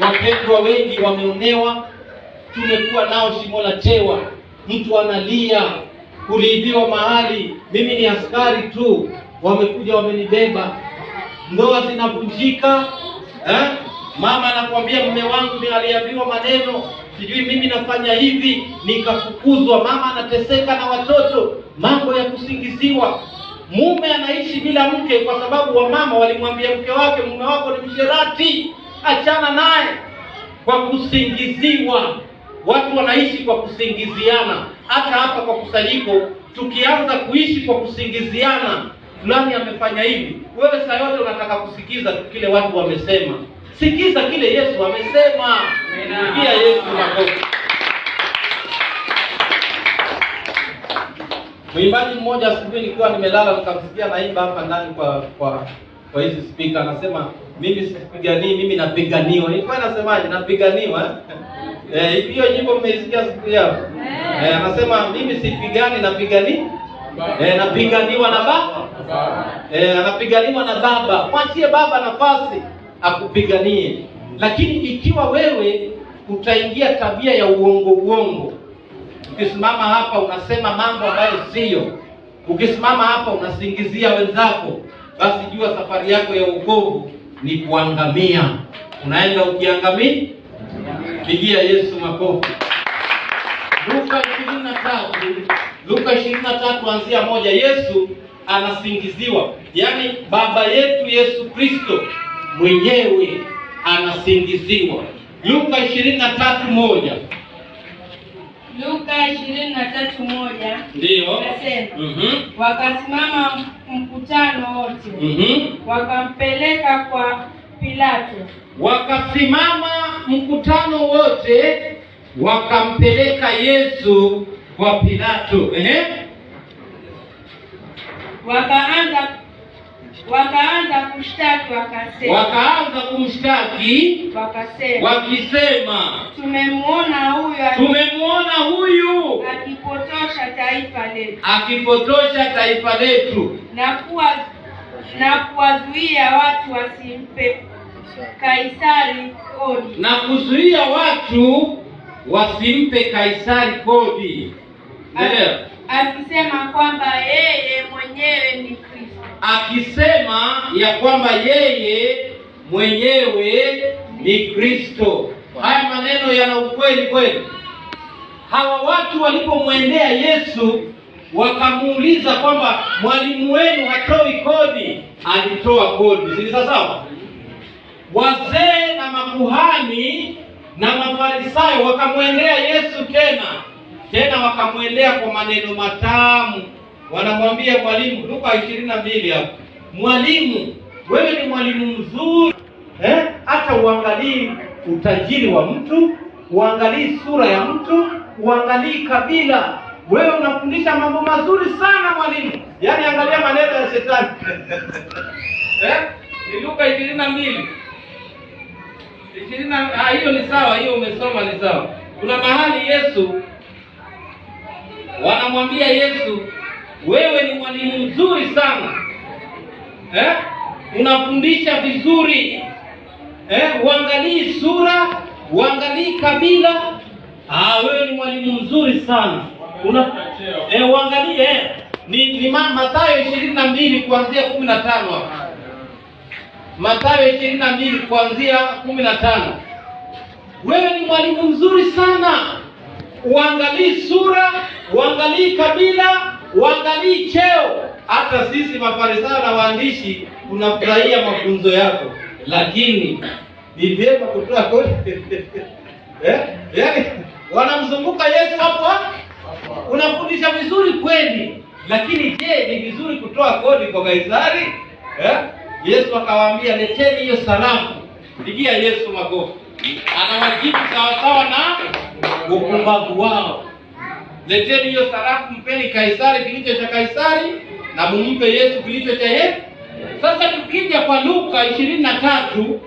Wapendwa, wengi wameonewa. Tumekuwa nao shimo la tewa. Mtu analia, kuliibiwa mahali, mimi ni askari tu, wamekuja wamenibeba. Ndoa zinavunjika. Mama anakuambia, mume wangu ni aliambiwa maneno, sijui mimi nafanya hivi nikafukuzwa. Mama anateseka na watoto, mambo ya kusingiziwa. Mume anaishi bila mke kwa sababu wa mama walimwambia mke wake, mume wako ni msherati, achana naye. Kwa kusingiziwa. Watu wanaishi kwa kusingiziana. Hata hapa kwa kusanyiko, tukianza kuishi kwa kusingiziana, fulani amefanya hivi, wewe saa yote unataka kusikiza kile watu wamesema. Sikiza kile Yesu amesema. Pia Yesu makofi. Mwimbaji mmoja asubuhi nikiwa nimelala nikamsikia naimba hapa ndani kwa hizi speaker, anasema, mimi sipiganii, mimi napiganiwa. Nilikuwa nasemaje? Napiganiwa. Hiyo nyimbo mmeisikia siku yao? Anasema, mimi sipigani, napigani. Napiganiwa na baba. Anapiganiwa na baba. Mwachie baba nafasi akupiganie. Lakini ikiwa wewe utaingia tabia ya uongo, ukisimama hapa unasema mambo ambayo sio, ukisimama hapa unasingizia wenzako, basi jua safari yako ya wokovu ni kuangamia. Unaenda ukiangamia. Pigia Yesu makofi. Luka 23 anzia 1. Yesu anasingiziwa. Yaani baba yetu Yesu Kristo mwenyewe anasingiziwa. Luka 23:1. Luka 23:1. Ndio. Wakasimama mkutano wote. Wakampeleka kwa Pilato. Wakasimama mkutano wote, wakampeleka Yesu kwa Pilato. Wakaanza kushtaki wakasema. Wakaanza kumshtaki wakasema, wakisema, tumemwona huyu akipotosha taifa letu na kuwazuia watu wasimpe Kaisari kodi. Na kuzuia watu wasimpe Kaisari kodi. akisema kwamba yeye mwenyewe ni Kristo. Akisema ya kwamba yeye mwenyewe ni Kristo. Haya maneno yana ukweli kweli. Hawa watu walipomwendea Yesu wakamuuliza kwamba mwalimu wenu hatoi kodi, alitoa kodi. Si sawa? Wazee na makuhani na mafarisayo wakamwendea Yesu tena wakamwendea kwa maneno matamu. Wanamwambia mwalimu, Luka 22 hapo. Mwalimu, wewe ni mwalimu mzuri. Hata uangalii utajiri wa mtu, uangalii sura ya mtu, uangalii kabila. Wewe unafundisha mambo mazuri sana mwalimu. Yaani angalia maneno ya shetani. Ni Luka 22. Hiyo ni sawa, hiyo umesoma ni sawa. Kuna mahali Yesu wanamwambia Yesu, wewe ni mwalimu mzuri sana. Unafundisha vizuri. Uangalii sura, uangalii kabila. Wewe ni mwalimu mzuri sana. Uangalie ni Mathayo 22 kuanzia 15 hapa. Mathayo 22 kuanzia 15. Wewe ni mwalimu mzuri sana. Uangalii sura, uangalii kabila, uangalii cheo. Hata sisi mafarisayo na waandishi tunafurahia mafunzo yako, lakini ni vyema kutoa kodi. Yaani wanamzunguka Yesu hapo. Unafundisha vizuri kweli, lakini je, ni vizuri kutoa kodi kwa Kaisari? Yesu akawaambia, leteni hiyo sarafu. Pigia Yesu makofi. Anawajibu sawa na upumbavu wao. Leteni hiyo sarafu, mpeni Kaisari kilicho cha Kaisari na mumpe Yesu kilicho cha Yesu. Sasa tukija kwa Luka 23,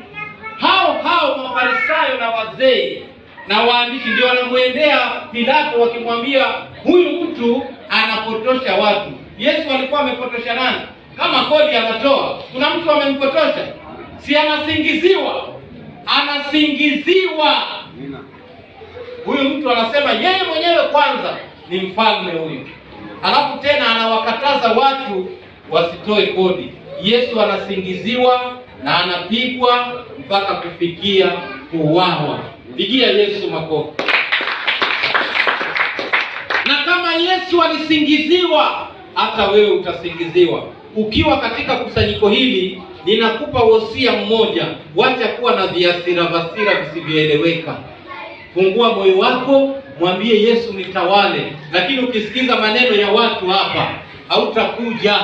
hao mafarisayo na wazee na waandishi ndio wanamwendea Pilato wakimwambia huyu mtu anapotosha watu. Yesu alikuwa amepotosha nani? Kama kodi anatoa, kuna mtu amempotosha? Si anasingiziwa. Huyu mtu anasema yeye mwenyewe kwanza ni mfalme huyu. Alafu tena anawakataza watu wasitoe kodi. Yesu anasingiziwa na anapigwa mpaka kufikia kuuawa. Pigia Yesu makofi. Na kama Yesu alisingiziwa, hata wewe utasingiziwa. Ukiwa katika kusanyiko hili, ninakupa wosia mmoja. Wacha kuwa na viasira visivyoeleweka. Fungua moyo wako, mwambie Yesu nitawale. Lakini ukisikiza maneno ya watu hapa, hautakuja.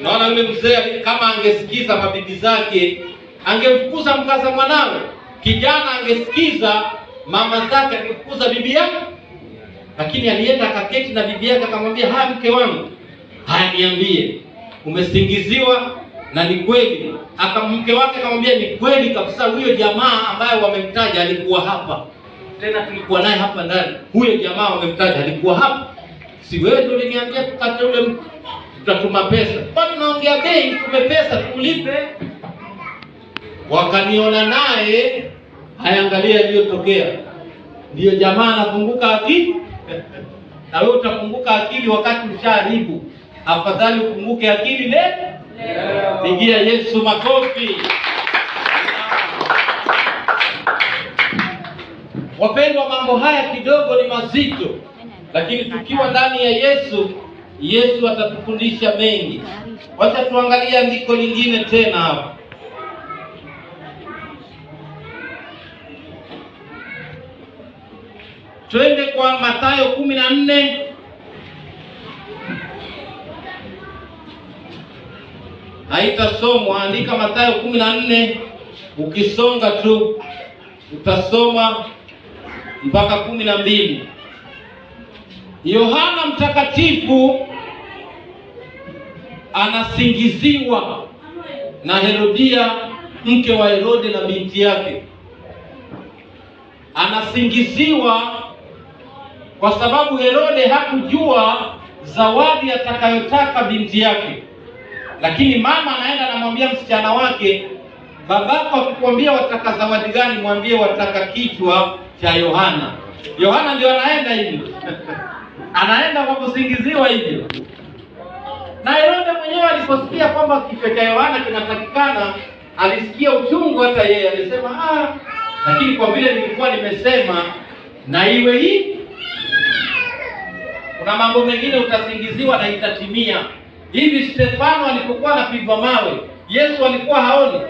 Naona yule mzee kama angesikiza mabibi zake, angemfukuza mkaza mwanawe. Kijana angesikiza mama zake, angefukuza bibi yake. Lakini alienda akaketi na bibi yake akamwambia, "Haya mke wangu, haya niambie, umesingiziwa na ni kweli?" Mke wake akamwambia, "Ni kweli kabisa, huyo jamaa ambaye wamemtaja alikuwa hapa. Tena tulikuwa naye hapa ndani. Huyo jamaa wamemtaja alikuwa hapa. Si wewe ndio uliniambia tukate ule tutatuma pesa. Kwa tunaongea bei, tume pesa tulipe." Wakaniona naye, hayangalia aliyotokea. Ndio jamaa anafunguka akili. Na wewe utafunguka akili wakati ushaharibu. Afadhali ufunguke akili leo. Pigia Yesu makofi. Wapendwa, mambo haya kidogo ni mazito, lakini tukiwa ndani ya Yesu, Yesu atatufundisha mengi. Wacha tuangalie andiko lingine tena hapa. Twende kwa Mathayo 14. Haitasomwa, andika Mathayo 14. Ukisonga tu utasoma mpaka 12. Yohana Mtakatifu anasingiziwa na Herodia, mke wa Herode na binti yake. Anasingiziwa kwa sababu Herode hakujua zawadi atakayotaka binti yake. Lakini mama anaenda anamwambia msichana wake, babako akikwambia wataka zawadi gani, mwambie wataka kichwa cha Yohana. Yohana ndio anaenda hivi. anaenda kwa kusingiziwa hivyo. Na Herode mwenyewe aliposikia kwamba kifo cha Yohana kinatakikana, alisikia uchungu hata yeye. Alisema lakini kwa vile nilikuwa nimesema na iwe hii. Kuna mambo mengine utasingiziwa na itatimia. Hivi Stefano alipokuwa anapigwa mawe, Yesu alikuwa haoni?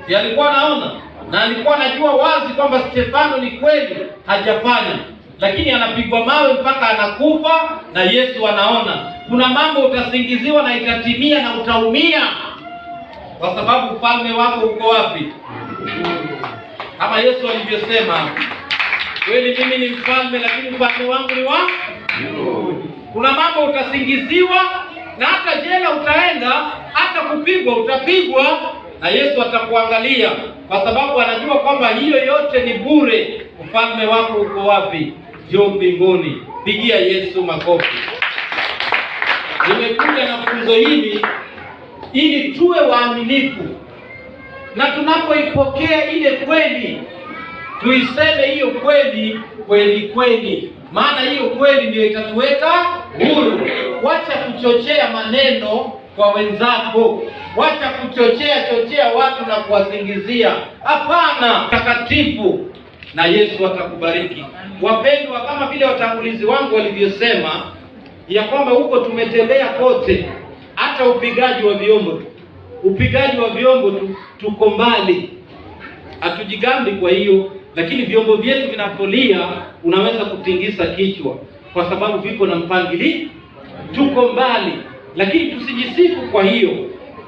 Si alikuwa anaona? Na alikuwa anajua wazi kwamba Stefano ni kweli hajafanya, lakini anapigwa mawe mpaka anakufa na Yesu anaona. Kuna mambo utasingiziwa na itatimia na utaumia, kwa sababu ufalme wako uko wapi? Kama Yesu alivyosema, kweli mimi ni mfalme, lakini ufalme wangu ni wa. Kuna mambo utasingiziwa na hata jela utaenda, hata kupigwa utapigwa, na Yesu atakuangalia, kwa sababu anajua kwamba hiyo yote ni bure. Ufalme wako uko wapi? Njoo mbinguni. Pigia Yesu makofi. Nimekuja na funzo hili ili tuwe waaminifu, na tunapoipokea ile kweli tuiseme hiyo kweli kweli kweli, maana hiyo kweli ndio itatuweka huru. Wacha kuchochea maneno kwa wenzako, wacha kuchochea watu na kuwasingizia. Hapana, takatifu, na Yesu atakubariki. Wapendwa, kama vile watangulizi wangu walivyosema ya kwamba huko tumetembea kote, hata upigaji wa vyombo tuko mbali, hatujigambi. Kwa hiyo lakini vyombo vyetu vinapolia unaweza kutingisa kichwa, kwa sababu viko na mpangilio. Tuko mbali, lakini tusijisifu. Kwa hiyo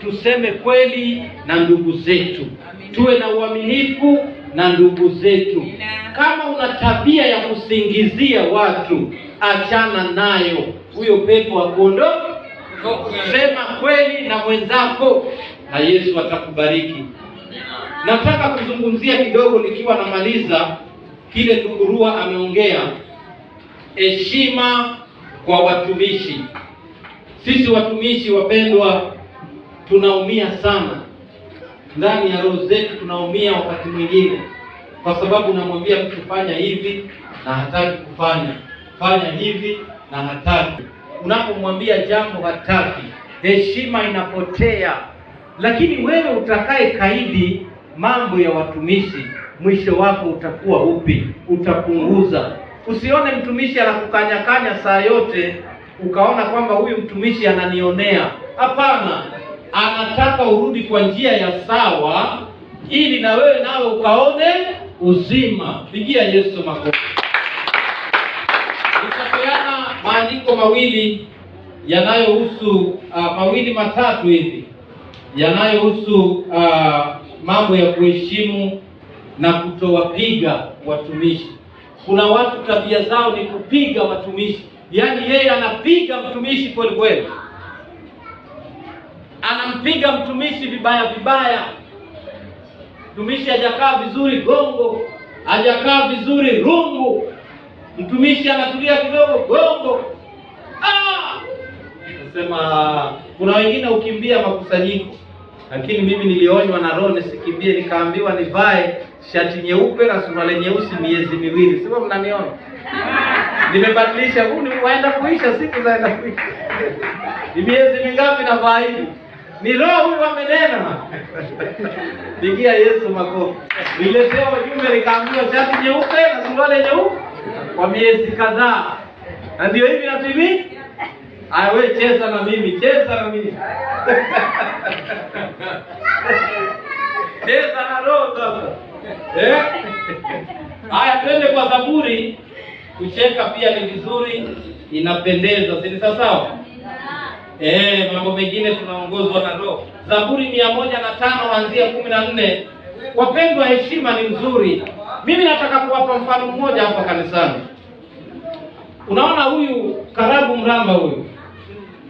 tuseme kweli na ndugu zetu, tuwe na uaminifu na ndugu zetu. Kama una tabia ya kusingizia watu, achana nayo, huyo pepo akuondoke. Sema kweli na mwenzako na Yesu atakubariki. Nataka kuzungumzia kidogo nikiwa namaliza kile ndugu Rua ameongea, heshima kwa watumishi. Sisi watumishi wapendwa, tunaumia sana ndani ya roho zetu, tunaumia wakati mwingine, kwa sababu unamwambia mtu fanya hivi na hataki kufanya, fanya hivi na hataki. Unapomwambia jambo hataki, heshima inapotea. Lakini wewe utakaye kaidi mambo ya watumishi, mwisho wako utakuwa upi? Utapunguza. Usione mtumishi anakukanyakanya saa yote ukaona kwamba huyu mtumishi ananionea. Hapana, anataka urudi kwa njia ya sawa, ili na wewe nawe ukaone uzima. Pigia Yesu makofi. Nitapeana maandiko mawili yanayohusu mawili matatu hivi yanayohusu mambo ya kuheshimu na kutowapiga watumishi. Kuna watu tabia zao ni kupiga watumishi, yaani yeye anapiga mtumishi kweli kweli, anampiga mtumishi vibaya. Mtumishi hajakaa vizuri gongo, hajakaa vizuri rungu, mtumishi anatulia kidogo gongo. Nasema kuna wengine ukimbia makusanyiko, lakini mimi nilionywa na roho nisikimbie, nikaambiwa nivae shati nyeupe na suruali nyeusi miezi miwili. Sio mnaniona? Nimebadilisha, waenda kuisha, siku zaenda kuisha. Ni miezi mingapi navaa hivi? Ni roho huyu amenena. Pigia Yesu makofi. Niletewa ujumbe nikaambiwa shati nyeupe na suruali nyeupe kwa miezi kadhaa. Na ndio hivi na TV. Aya, wewe cheza na mimi. Cheza na roho sasa. Aya, twende kwa Zaburi. Kucheka pia ni vizuri, inapendeza. Si sawa? Mambo mengine tunaongozwa na roho. Zaburi 105 kuanzia 14. Wapendwa, heshima ni nzuri. Mimi nataka kuwapa mfano mmoja hapa kanisani. Unaona huyu Karabu Mramba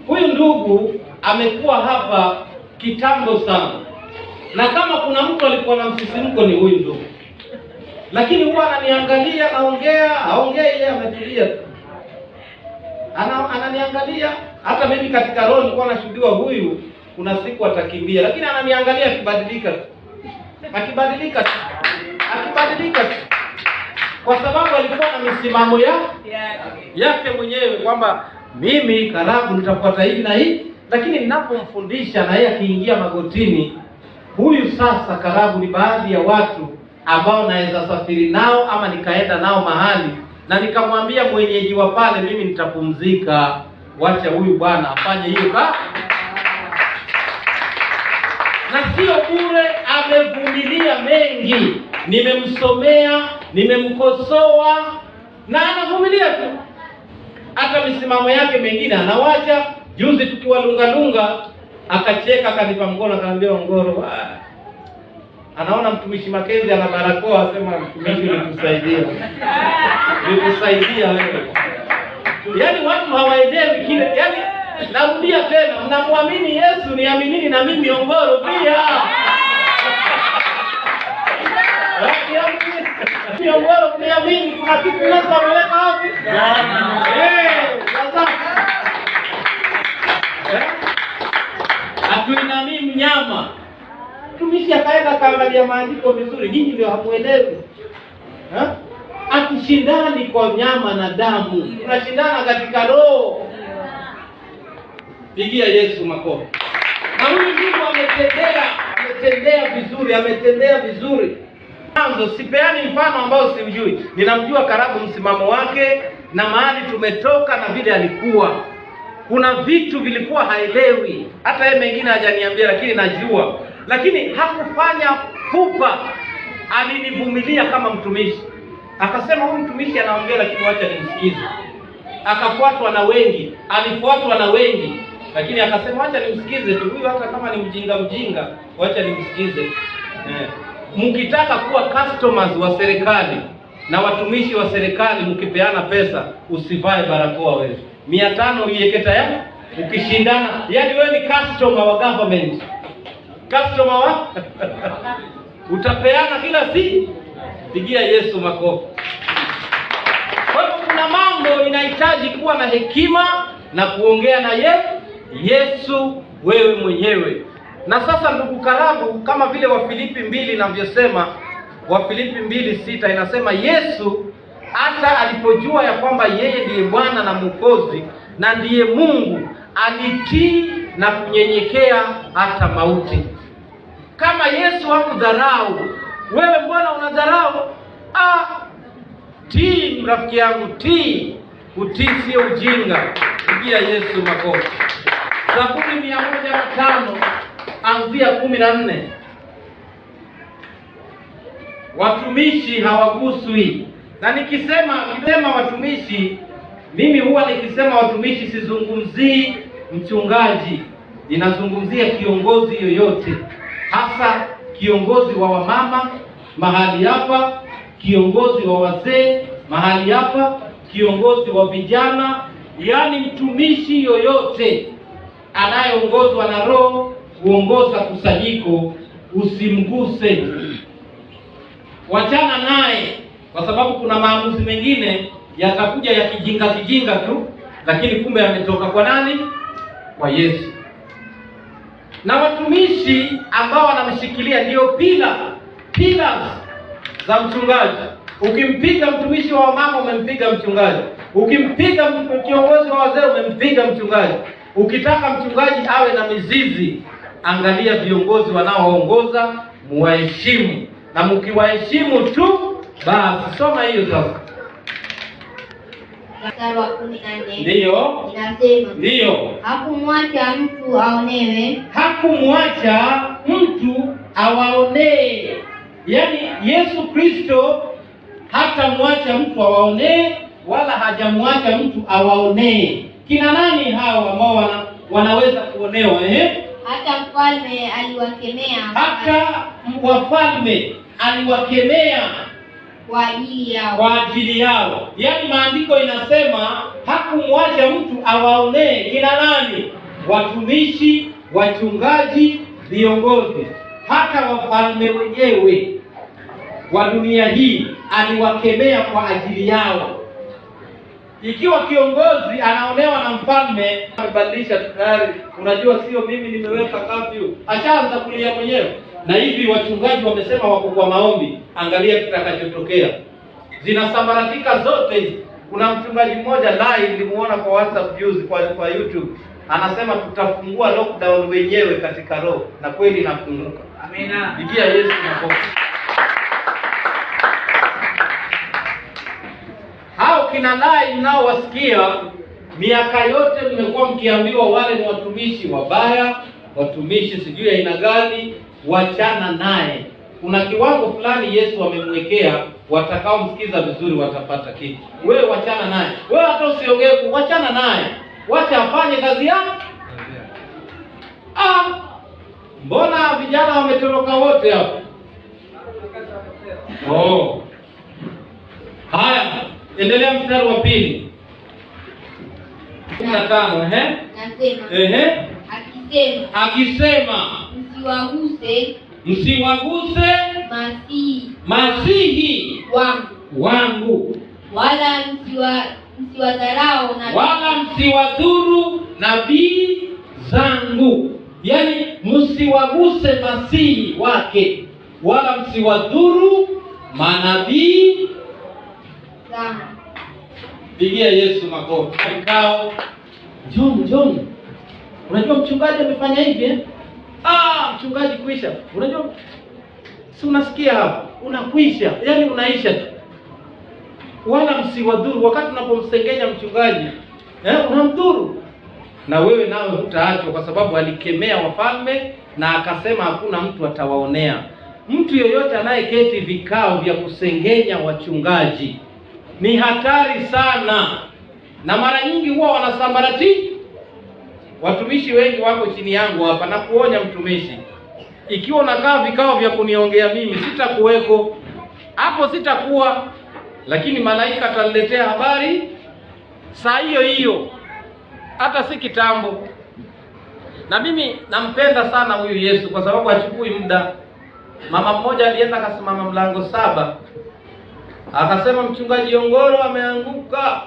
huyu ndugu amekuwa hapa kitambo sana, na kama kuna mtu alikuwa na msisimko ni huyu ndugu. Lakini huwa ananiangalia, aongea yeye ametulia tu. Ananiangalia, hata mimi katika roho nilikuwa nashuhudia huyu kuna siku atakimbia, lakini ananiangalia akibadilika tu. kwa sababu alikuwa na misimamo yake mwenyewe kwamba mimi Karabu nitafuata hivi na hivi, lakini ninapomfundisha na yeye akiingia magotini, huyu sasa Karabu ni baadhi ya watu ambao naweza safiri nao ama nikaenda nao mahali na nikamwambia mwenyeji wa pale, mimi nitapumzika, wacha huyu bwana afanye hiyo na sio bure. Amevumilia mengi, nimemsomea, nimemkosoa na anavumilia tu. Hata misimamo yake mengine anawacha. Juzi tukiwa Lungalunga akacheka, akanipa mkono, akaniambia Ngoro, anaona mtumishi Makenzi ana barakoa, asema mtumishi nikusaidia wewe. Yaani watu hawaelewi kile. Yaani narudia tena, mnamwamini Yesu, niaminini na mimi Ngoro pia. Ngoro niamini, kuna kitu Yesu ameweka wapi? Sasa hatuinamii mnyama. Mtumishi akaenda kaangalia maandiko vizuri, nyinyi ndio hamuelewi. Hatushindani kwa nyama na damu, tunashindana katika roho. Pigia Yesu makofi. Na huyu Mungu ametendea vizuri. Mwanzo sipeani mfano ambao simjui. Ninamjua Karabu, msimamo wake na mahali tumetoka na vile alikuwa. Kuna vitu vilikuwa haelewi. Hata yeye mengine hajaniambia, lakini najua. Lakini hakufanya pupa. Alinivumilia kama mtumishi. Akasema huyu mtumishi anaongea, lakini wacha nimsikize. Akafuatwa na wengi, alifuatwa na wengi, lakini akasema wacha nimsikize tu huyu, hata kama ni mjinga, wacha nimsikize. Mkitaka kuwa customers wa serikali na watumishi wa serikali, mkipeana pesa, usivae barakoa wewe. 500 uiweke tayari, ukishindana, yaani wewe ni customer wa government. Customer wa utapeana kila siku. Pigia Yesu makofi. Kwa hivyo kuna mambo inahitaji kuwa na hekima na kuongea na Yesu wewe mwenyewe. Na sasa ndugu Karabu, kama vile Wafilipi 2 inavyosema, Wafilipi 2:6 inasema Yesu hata alipojua ya kwamba yeye ndiye Bwana na Mwokozi na ndiye Mungu, alitii na kunyenyekea hata mauti. Kama Yesu hakudharau, wewe mbona unadharau? Tii rafiki yangu, tii. Utii sio ujinga. Pigia Yesu makofi. Zaburi 105 anzia 14. Watumishi hawaguswi. Na nikisema watumishi, mimi huwa nikisema watumishi sizungumzii mchungaji, ninazungumzia kiongozi yoyote, hasa kiongozi wa wamama mahali hapa, kiongozi wa wazee mahali hapa, kiongozi wa vijana, yaani mtumishi yoyote anayeongozwa na Roho kuongoza kusanyiko, usimguse. Wachana naye, kwa sababu kuna maamuzi mengine yatakuja ya kijinga tu, lakini kumbe yametoka kwa nani? Kwa Yesu. Na watumishi ambao wanamshikilia ndio pillars za mchungaji. Ukimpiga mtumishi wa mama, umempiga mchungaji. Ukimpiga kiongozi wa wazee, umempiga mchungaji. Ukitaka mchungaji awe na mizizi, angalia viongozi wanaoongoza, muwaheshimu. Na mkiwaheshimu tu, basi. Soma hiyo sasa. Mstari wa 14. Ndiyo. Inasema. Ndiyo. Hakumwacha mtu aonewe. Hakumwacha mtu awaonee. Yaani Yesu Kristo hatamwacha mtu awaonee, wala hajamwacha mtu awaonee. Kina nani hao ambao wanaweza kuonewa? Hata mfalme aliwakemea. Hata wafalme aliwakemea kwa ajili yao. Yaani maandiko inasema hakumwacha mtu awaonee. Kina nani? Watumishi, wachungaji, viongozi, hata wafalme wenyewe wa dunia hii aliwakemea kwa ajili yao. Ikiwa kiongozi anaonewa na mfalme, amebadilisha tayari, unajua sio mimi nimeweka curfew, ashaanza kulia mwenyewe. Na hivi wachungaji wamesema wako kwa maombi, angalia kitakachotokea. zinasambaratika zote hizi. Kuna mchungaji mmoja live nilimuona kwa WhatsApp juzi kwa YouTube, anasema tutafungua lockdown wenyewe katika roho, na kweli inafunguka. Amina. Pigia Yesu makofi. Hao kina live nao wasikia, miaka yote mmekuwa mkiambiwa wale ni watumishi wabaya, watumishi sijui aina gani, wachana naye. Kuna kiwango fulani Yesu amemwekea, watakao msikiza vizuri watapata kitu. Wewe wachana naye. Wewe hata usiongee, wachana naye. Wacha afanye kazi yake. Mbona vijana wametoroka wote hapo? Haya, endelea mstari wa 2. 15 akisema msiwaguse masihi wangu wala msiwadhuru nabii zangu. Yaani msiwaguse masihi wake, wala msiwadhuru manabii zangu. Pigia Yesu makofi. Kikao, John, unajua mchungaji amefanya hivi mchungaji kuisha. Unajua, si unasikia hapa, unakwisha, yaani unaisha tu. Wala msiwadhuru. Wakati unapomsengenya mchungaji, unamdhuru. Na wewe nawe hutaachwa, kwa sababu alikemea wafalme na akasema hakuna mtu atawaonea. Mtu yoyote anayeketi vikao vya kusengenya wachungaji ni hatari sana, na mara nyingi huwa wanasambarati. Watumishi wengi wako chini yangu hapa, na kuonya mtumishi, ikiwa unakaa vikao vya kuniongea mimi, sitakuweko hapo, sitakuwa, lakini malaika ataniletea habari saa hiyo hiyo, hata si kitambo. Na mimi nampenda sana huyu Yesu kwa sababu hachukui muda. Mama mmoja alienda akasimama mlango 7, akasema mchungaji Ongoro ameanguka.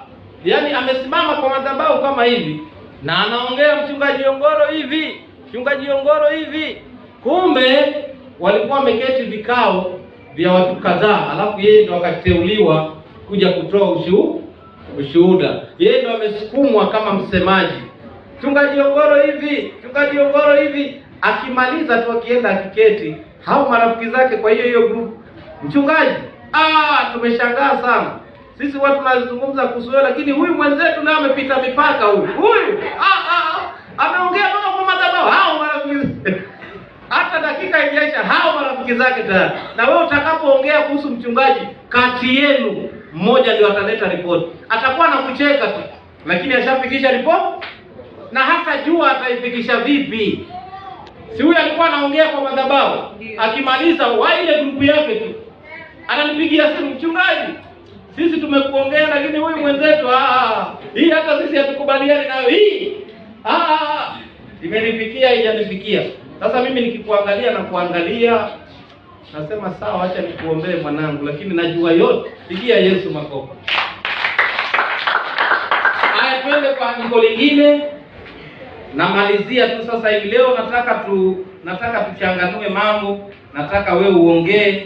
Yaani amesimama kwa madhabahu kama hivi na anaongea mchungaji Ongoro hivi, mchungaji Ongoro hivi. Kumbe walikuwa wameketi vikao vya watu kadhaa, alafu yeye ndo akateuliwa kuja kutoa ushuhuda. Yeye ndo amesukumwa kama msemaji. Mchungaji Ongoro hivi, mchungaji Ongoro hivi. Akimaliza tu akienda akiketi, hao marafiki zake kwa hiyo group, mchungaji, tumeshangaa sana. Sisi watu tunazungumza kuhusu wewe, lakini huyu mwenzetu naye amepita mipaka huyu. Ameongea kwa madhabahu. Hao marafiki hata dakika haijaisha, hao marafiki zake tayari. Na wewe utakapoongea kuhusu mchungaji, kati yenu mmoja ndio ataleta ripoti. Atakuwa anakucheka tu, lakini ashafikisha ripoti na hata jua ataifikisha vipi. Si huyu alikuwa anaongea kwa madhabahu, akimaliza ile grupu yake tu ananipigia simu, mchungaji, sisi tumekuongea lakini huyu mwenzetu hii hata sisi hatukubaliani nayo hii. Imenifikia haijanifikia. Sasa mimi nikikuangalia na kuangalia, nasema sawa, acha nikuombee mwanangu, lakini najua yote. Pigia Yesu makofi. Haya, twende kwa andiko lingine. Namalizia tu sasa hivi. Leo nataka tuchanganue mambo. Nataka wewe uongee,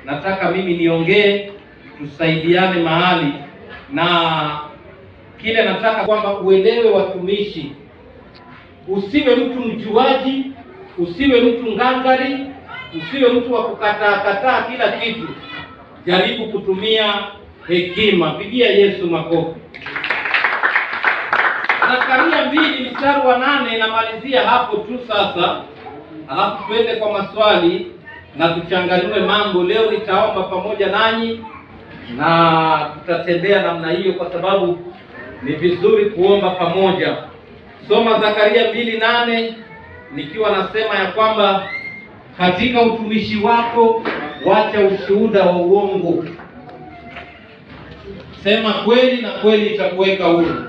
nataka mimi niongee, tusaidiane mahali. Na kile nataka kwamba uelewe watumishi, usiwe mtu mjuaji, usiwe mtu ngangari, usiwe mtu wa kukataa kila kitu. Jaribu kutumia hekima. Pigia Yesu makofi. Zakaria 2 mstari wa 8, namalizia hapo tu sasa. Alafu tuende kwa maswali na tuchanganue mambo. Leo nitaomba pamoja nanyi na tutatembea namna hiyo, kwa sababu ni vizuri kuomba pamoja. Soma Zakaria 2:8, nikiwa nasema ya kwamba katika utumishi wako wacha ushuhuda wa uongo. Sema kweli na kweli itakuweka huru.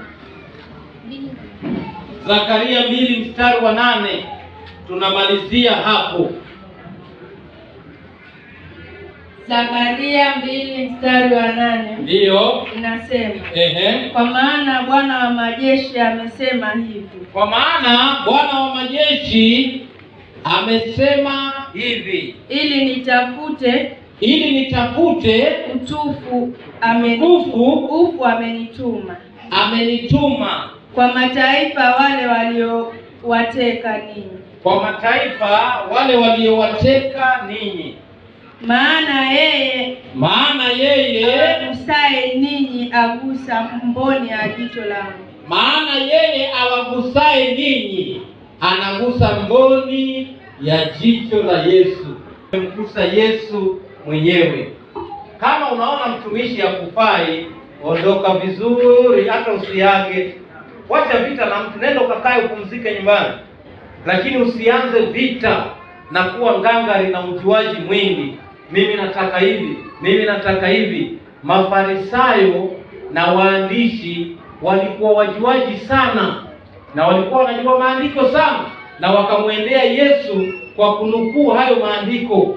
Zakaria 2 mstari wa 8, tunamalizia hapo. Zakaria 2 mstari wa 8. Ndio. Inasema, kwa maana Bwana wa majeshi amesema hivi. Kwa maana Bwana wa majeshi amesema hivi. Ili ili nitafute ufu amenituma kwa kwa mataifa wale waliowateka ninyi. Kwa mataifa wale waliowateka ninyi. Maana yeye agusaye ninyi agusa mboni ya jicho langu. Maana yeye awagusaye ninyi anagusa mboni ya jicho la Yesu. Mgusa Yesu mwenyewe. Kama unaona mtumishi hakufai, ondoka vizuri, hata usiage. Wacha vita na mtu, nenda ukakae upumzike nyumbani. Lakini usianze vita na kuwa ngangari na ujuaji mwingi. Mimi nataka hivi. Mafarisayo na waandishi walikuwa wajuaji sana, na walikuwa wanajua maandiko sana, na wakamwendea Yesu kwa kunukuu hayo maandiko.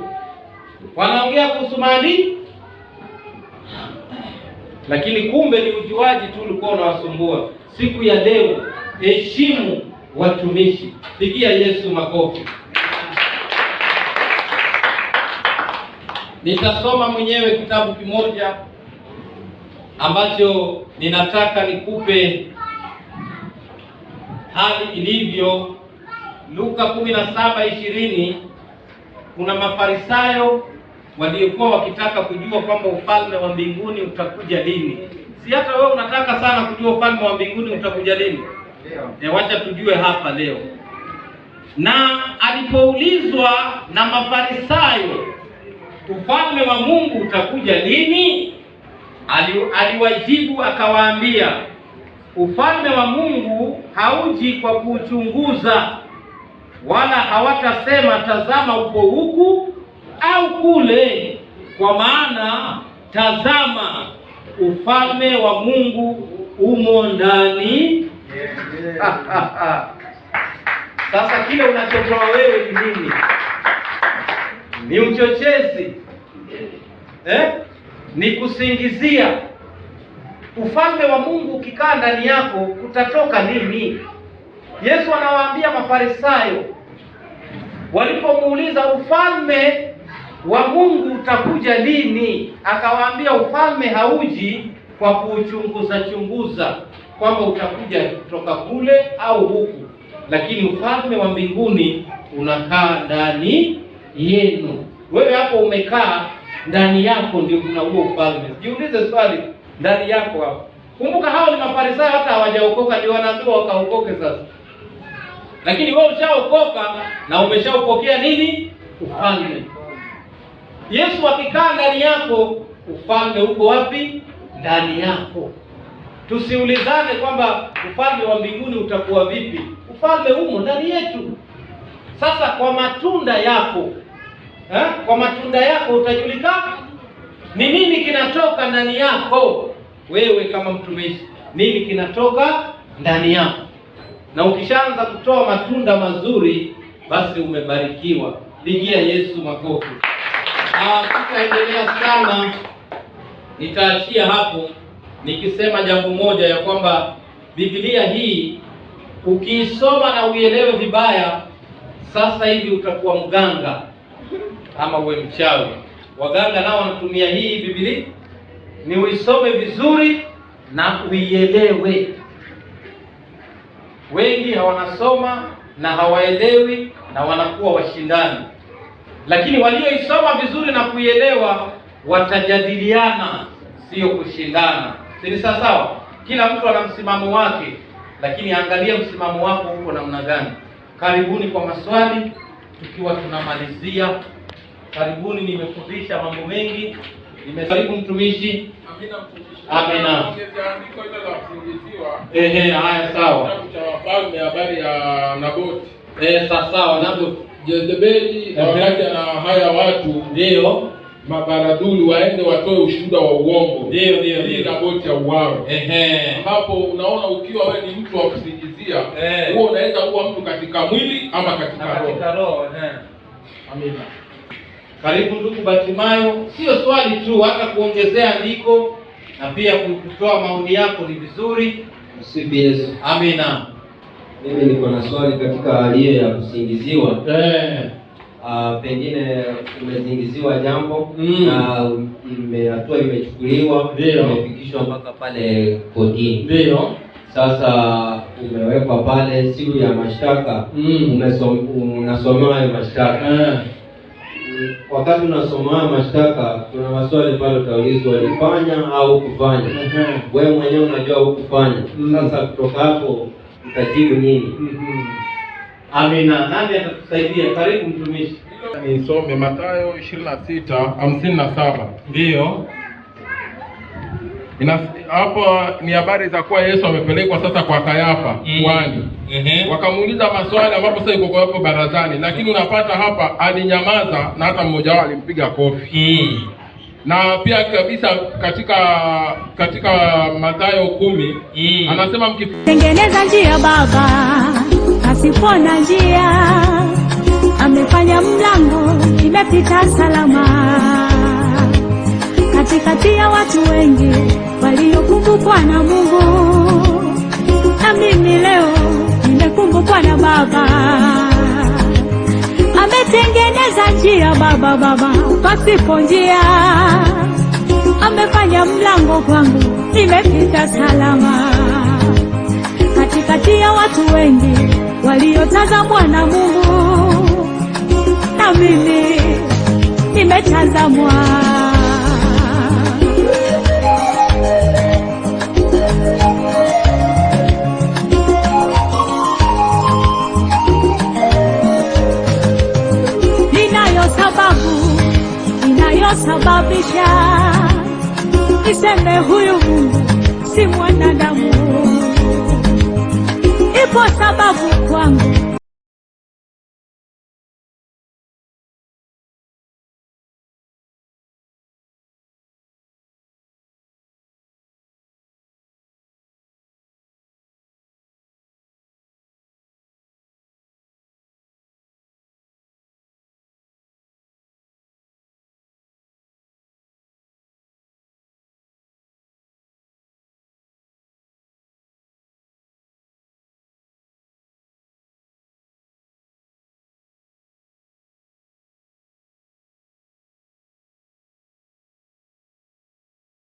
Wanaongea kuhusu maandiko, lakini kumbe ni ujuaji tu ulikuwa unawasumbua. Siku ya leo, heshimu watumishi. Pigia Yesu makofi. Nitasoma mwenyewe kitabu kimoja ambacho ninataka nikupe hali ilivyo. Luka 17:20. Kuna Mafarisayo waliokuwa wakitaka kujua kwamba ufalme wa mbinguni utakuja lini. Si hata wewe unataka sana kujua ufalme wa mbinguni utakuja lini? Wacha tujue hapa leo. Na alipoulizwa na Mafarisayo ufalme wa Mungu utakuja lini, aliwajibu akawaambia, ufalme wa Mungu hauji kwa kuchunguza, wala hawatasema tazama upo huku au kule, kwa maana tazama ufalme wa Mungu umo ndani. Sasa kile unachotoa wewe ni nini? Ni uchochezi, ni kusingizia. Ufalme wa Mungu ukikaa ndani yako utatoka nini? Yesu anawaambia Mafarisayo walipomuuliza ufalme wa Mungu utakuja lini, akawaambia ufalme hauji kwa kuchunguza kwamba utakuja kutoka kule au huku, lakini ufalme wa mbinguni unakaa ndani yenu. Wewe hapo umekaa, ndani yako ndio kuna huo ufalme. Jiulize swali, ndani yako hapo. Kumbuka hao ni Mafarisayo, hata hawajaokoka, ndio wanaambiwa wakaokoke sasa. Lakini wewe ushaokoka na umeshaupokea nini? Ufalme. Yesu akikaa ndani yako, ufalme uko wapi? Ndani yako. Tusiulizane kwamba ufalme wa mbinguni utakuwa vipi. Ufalme umo ndani yetu. Sasa kwa matunda yako, kwa matunda yako utajulikana ni nini kinatoka ndani yako. Wewe kama mtumishi, nini kinatoka ndani yako? Na ukishaanza kutoa matunda mazuri, basi umebarikiwa. Pigia Yesu makofi. Tutaendelea sana, nitaachia hapo nikisema jambo moja, ya kwamba Biblia hii ukiisoma na uielewe vibaya, sasa hivi utakuwa mganga ama uwe mchawi. Waganga nao wanatumia hii Biblia, ni uisome vizuri na uielewe. Wengi hawanasoma na hawaelewi na wanakuwa washindani, lakini walioisoma vizuri na kuielewa watajadiliana, sio kushindana. Si sawa? Kila mtu ana msimamo wake, lakini angalia msimamo wako uko namna gani. Karibuni kwa maswali tukiwa tunamalizia. Karibuni, nimefundisha mambo mengi. Nimesalimu mtumishi. Amina. Haya sawa. Cha Wafalme, habari ya Naboti. Sawa, Naboti. Jezebeli wakati na haya watu ndio mabaradhuli waende watoe ushuhuda wa uongo. Ndio. Ili Naboti auawe. Hapo unaona, ukiwa wewe ni mtu wa kusingizia, huo unaweza kuwa mtu katika mwili ama katika roho. Amina. Karibu ndugu Batimayo. Sio swali tu, hata kuongezea andiko na pia kutoa maoni yako ni vizuri. Sifu Yesu. Amina. Mimi niko na swali katika hali ya kusingiziwa. pengine umezingiziwa jambo na hatua imechukuliwa, imefikishwa mpaka pale kotini. Ndio. Sasa umewekwa pale siku ya mashtaka, unasomewa hayo mashtaka. Wakati unasomewa mashtaka, kuna maswali pale utaulizwa, ulifanya au hukufanya? Wewe mwenyewe unajua hukufanya. Sasa kutoka hapo utajibu nini? Amina. Nani atatusaidia? Karibu mtumishi. Nisome Mathayo 26:57. Ndio. Hapa ni habari za kuwa Yesu amepelekwa sasa kwa Kayafa kuhani. Wakamuuliza maswali ambapo sasa yuko hapo barazani, lakini unapata hapa alinyamaza na hata mmoja wao alimpiga kofi. Na pia kabisa katika Mathayo 10 anasema tengeneza njia Baba asipona njia, amefanya mlango imepita salama katikati ya watu wengi waliokumbukwa na Mungu. Na mimi leo nimekumbukwa na Baba, ametengeneza njia Baba pasipo njia, amefanya mlango kwangu nimepita salama katikati ya watu wengi waliotazamwa na Mungu. Na mimi nimetazamwa. Inayosababisha niseme huyu Mungu si mwanadamu. Ipo sababu